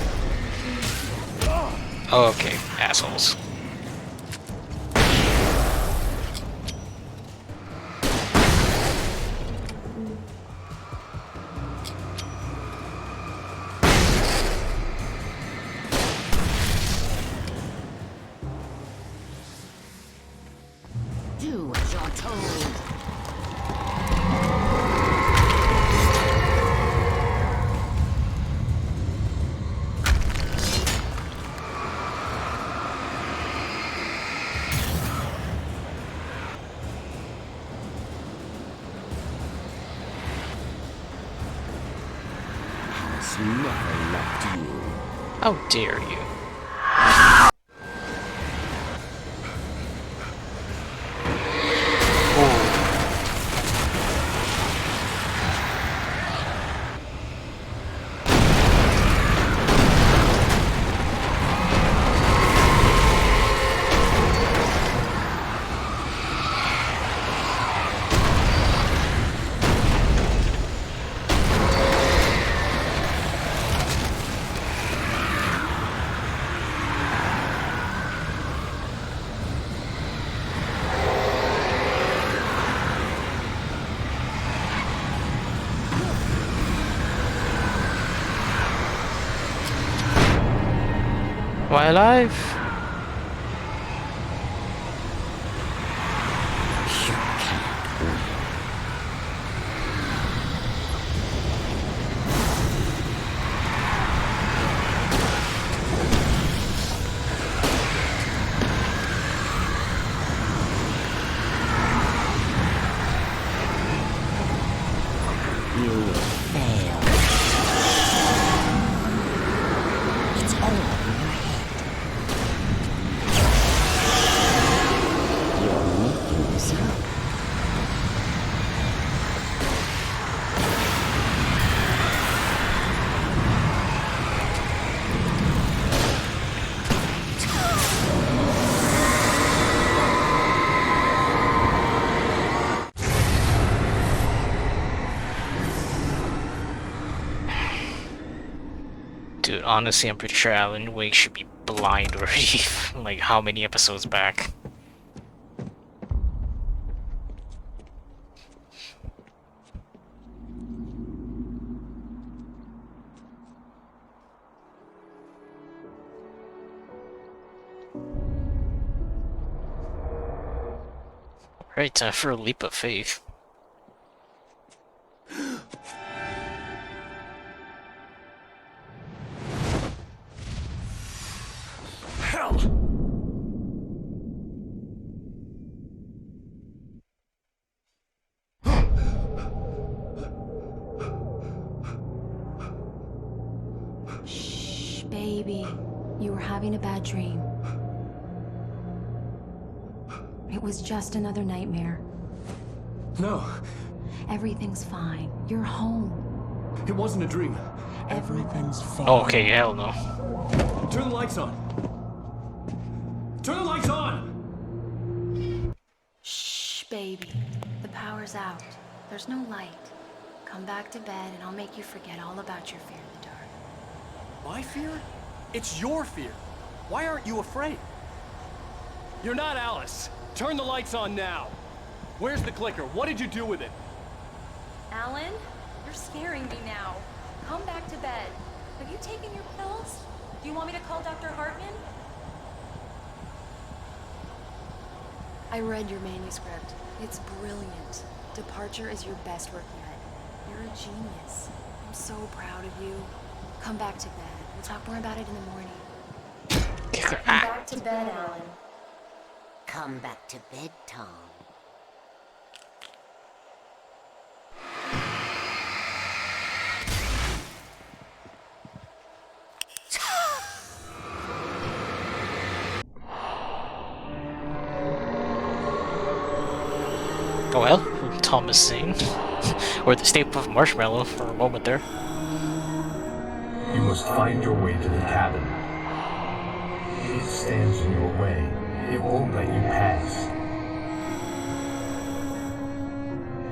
Speaker 1: Oh, okay, assholes.
Speaker 4: Do as you're told.
Speaker 21: Alice never left you.
Speaker 1: How dare you? Am I alive?
Speaker 21: You will fail. It's all in your head. You're making this up.
Speaker 1: Dude, honestly, I'm pretty sure Alan Wake should be blind already. Like, how many episodes back? Right, time for a leap of faith.
Speaker 5: Hell!
Speaker 20: Shh, baby. You were having a bad dream. It was just another nightmare.
Speaker 5: No,
Speaker 20: Everything's fine. You're home.
Speaker 5: it wasn't a dream.
Speaker 20: Everything's fine.
Speaker 1: Oh, okay, hell no.
Speaker 5: Turn the lights on. Turn the lights on!
Speaker 20: Shh, baby. The power's out. There's no light. Come back to bed and I'll make you forget all about your fear of the dark.
Speaker 5: My fear? It's your fear. Why aren't you afraid? You're not Alice. Turn the lights on now. Where's the clicker? What did you do with it?
Speaker 20: Alan, you're scaring me now. Come back to bed. Have you taken your pills? Do you want me to call Dr. Hartman? I read your manuscript. It's brilliant. Departure is your best work yet. You're a genius. I'm so proud of you. Come back to bed. We'll talk more about it in the morning. Come back to bed, Alan.
Speaker 4: Come back to bed, Tom.
Speaker 1: Oh well, Thomas Zane. Or the Stay Puft Marshmallow for a moment there.
Speaker 22: You must find your way to the cabin. It stands in your way. It won't let you pass.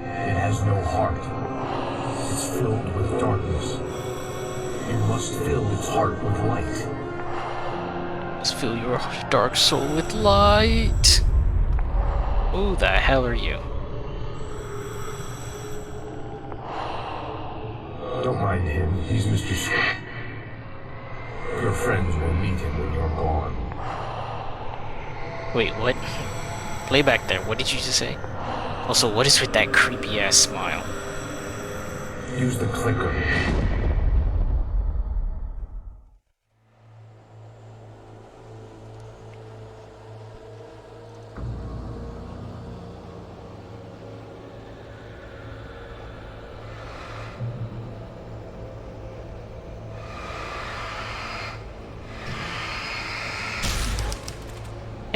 Speaker 22: It has no heart. It's filled with darkness. You must fill its heart with light.
Speaker 1: Let's fill your dark soul with light. Who the hell are you?
Speaker 22: Don't mind him. He's Mr. Scott. Your friends will meet him when you're gone.
Speaker 1: Wait, what? Play back there. What did you just say? Also, what is with that creepy ass smile?
Speaker 22: Use the clicker.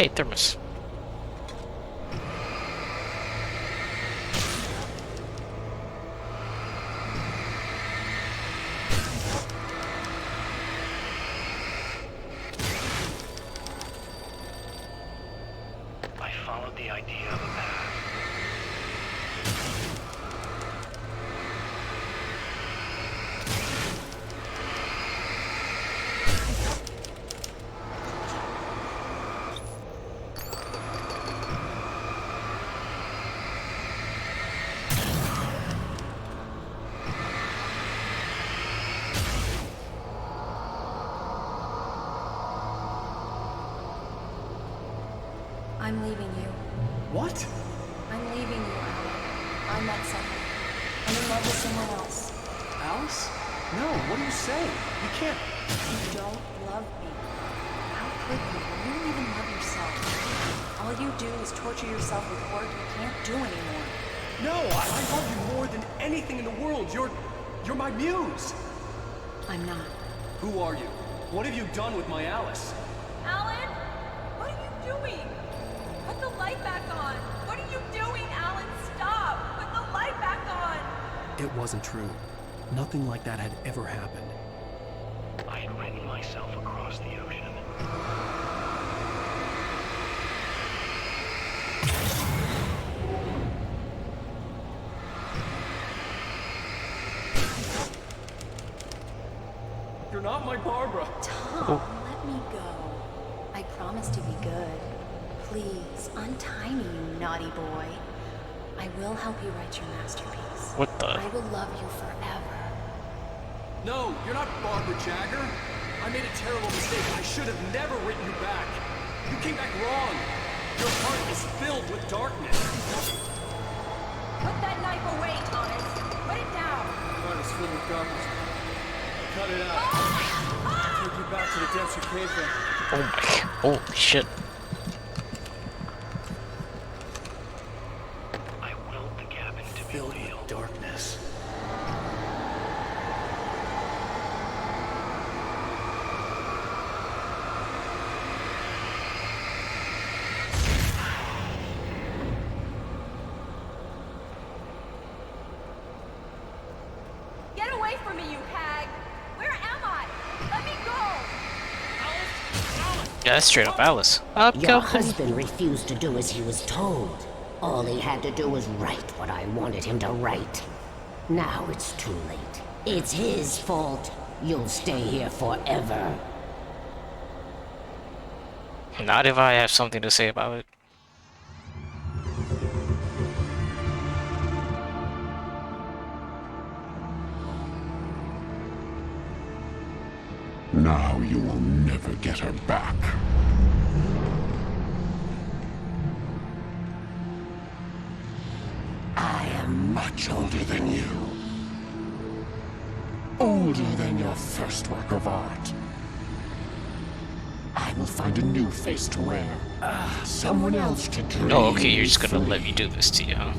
Speaker 1: Hey, Thermos.
Speaker 22: I followed the idea of a path.
Speaker 20: I'm leaving you.
Speaker 5: What?
Speaker 20: I'm leaving you, Alan. I met someone. I'm in love with someone else.
Speaker 5: Alice? No, what do you say? You can't...
Speaker 20: You don't love me. How could you? You don't even love yourself. All you do is torture yourself with work you can't do anymore.
Speaker 5: No, I love you more than anything in the world. You're my muse.
Speaker 20: I'm not.
Speaker 5: Who are you? What have you done with my Alice?
Speaker 12: Alan? What are you doing? Put the light back on! What are you doing, Alan? Stop! Put the light back on!
Speaker 3: It wasn't true. Nothing like that had ever happened.
Speaker 22: I had written myself across the ocean.
Speaker 5: You're not my Barbara.
Speaker 20: Tom, let me go. I promise to be good. Please, untie me, you naughty boy. I will help you write your masterpiece.
Speaker 1: What the?
Speaker 20: I will love you forever.
Speaker 5: No, you're not Barbara Jagger. I made a terrible mistake. I should have never written you back. You came back wrong. Your heart is filled with darkness.
Speaker 12: Put that knife away, Thomas! Put it down!
Speaker 5: Heart is filled with darkness. Cut it out. Take you back to the depths you came from.
Speaker 1: Oh my, holy shit.
Speaker 22: I willed the cabin to be
Speaker 3: Filled
Speaker 22: real.
Speaker 3: with darkness.
Speaker 12: Get away from me, you hag! Where am I? Let me go!
Speaker 1: Yeah, that's straight up Alice. Up,
Speaker 4: Your
Speaker 1: go.
Speaker 4: husband refused to do as he was told. All he had to do was write what I wanted him to write. Now it's too late. It's his fault. You'll stay here forever.
Speaker 1: Not if I have something to say about it.
Speaker 14: Now you will never get her back. I am much older than you. Older than your first work of art. I will find a new face to wear. Someone else to dream.
Speaker 1: Oh, okay, you're just gonna let me do this to you, huh?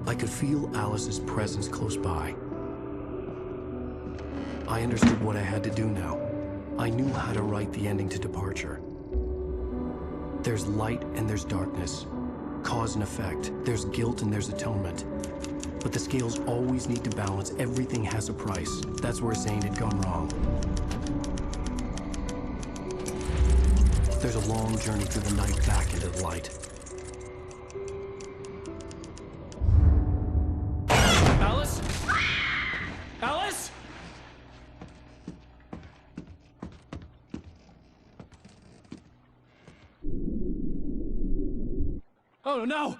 Speaker 3: I could feel Alice's presence close by. I understood what I had to do now. I knew how to write the ending to Departure. There's light and there's darkness. Cause and effect. There's guilt and there's atonement. But the scales always need to balance. Everything has a price. That's where Zane had gone wrong. There's a long journey through the night back into the light.
Speaker 5: Alice? Alice? Oh no!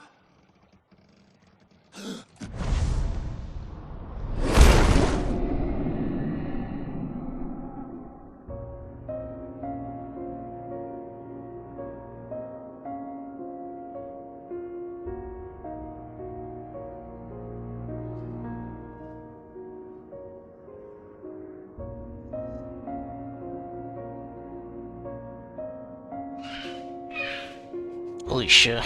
Speaker 1: Holy shit.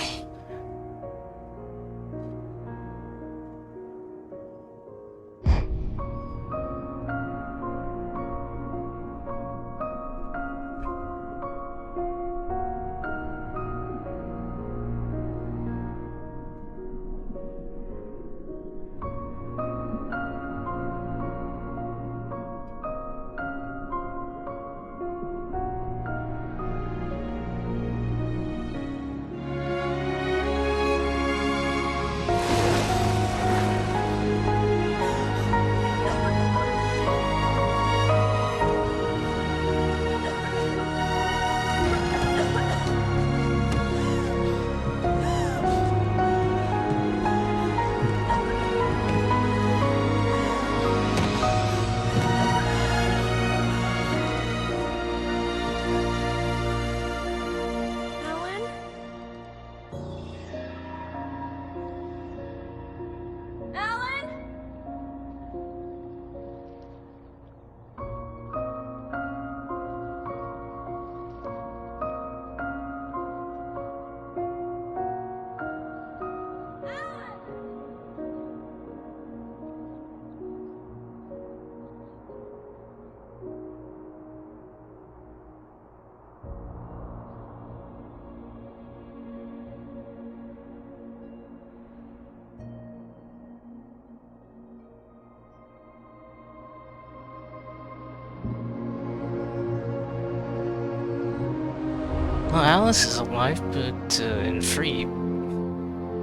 Speaker 1: Well, Alice is alive, but and free,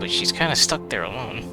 Speaker 1: but she's kind of stuck there alone.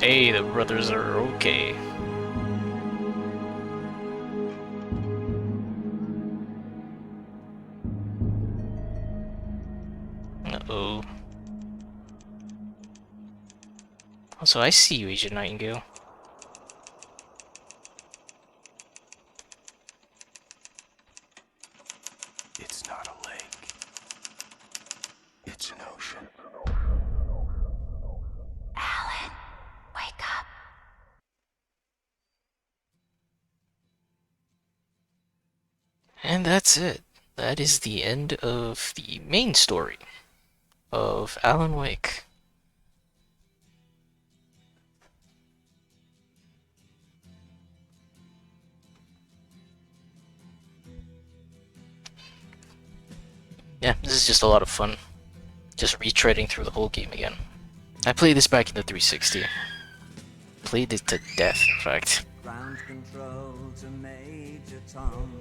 Speaker 1: Hey, the brothers are okay. Uh-oh. Also, I see you, Agent Nightingale.
Speaker 3: It's not a lake. It's an ocean.
Speaker 21: Alan, wake up.
Speaker 1: And that's it. That is the end of the main story of Alan Wake. Yeah, this is just a lot of fun. Just retreading through the whole game again. I played this back in the 360. Played it to death, in fact.
Speaker 7: Ground control to Major Tom.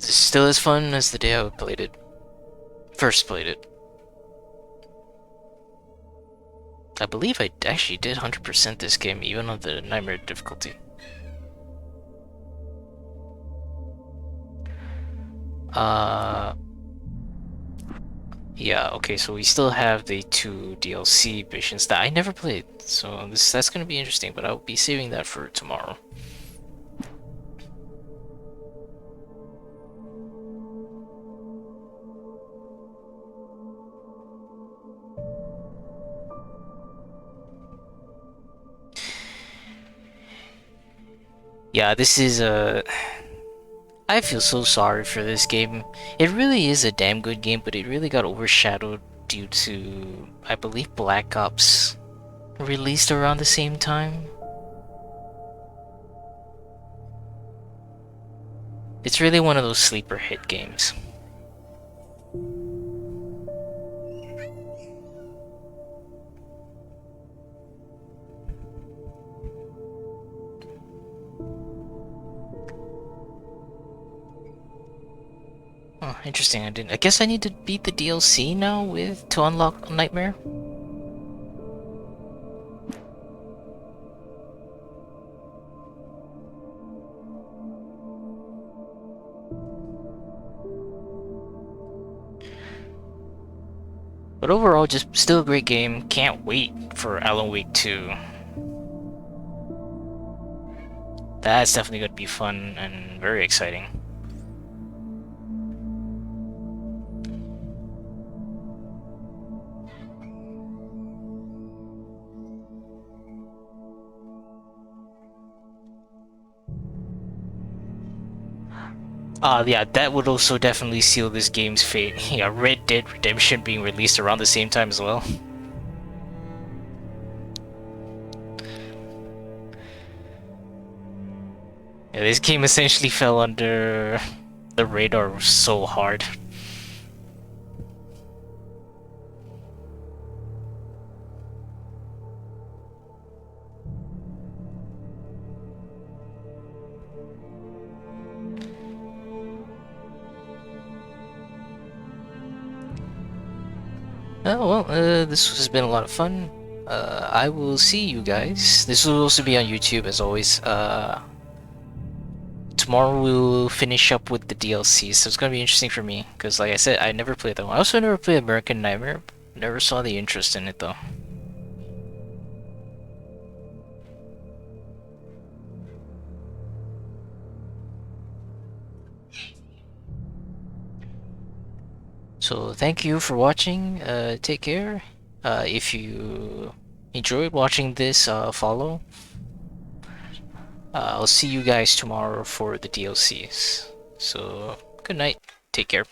Speaker 1: This is still as fun as the day I played it. First played it. I believe I actually did 100% this game, even on the Nightmare difficulty. Yeah, okay, so we still have the 2 DLC missions that I never played, so that's gonna be interesting, but I'll be saving that for tomorrow. Yeah, this is a... I feel so sorry for this game. It really is a damn good game, but it really got overshadowed due to, I believe, Black Ops released around the same time. It's really one of those sleeper hit games. Oh, interesting. I guess I need to beat the DLC now to unlock Nightmare. But overall, just still a great game. Can't wait for Alan Wake 2. That's definitely going to be fun and very exciting. Yeah, that would also definitely seal this game's fate. Yeah, Red Dead Redemption being released around the same time as well. Yeah, this game essentially fell under the radar so hard. Oh, well, this has been a lot of fun. I will see you guys. This will also be on YouTube as always. Tomorrow we'll finish up with the DLC, so it's gonna be interesting for me. Because like I said, I never played that one. I also never played American Nightmare. Never saw the interest in it though. So thank you for watching. Take care. If you enjoyed watching this, follow. I'll see you guys tomorrow for the DLCs. So good night. Take care.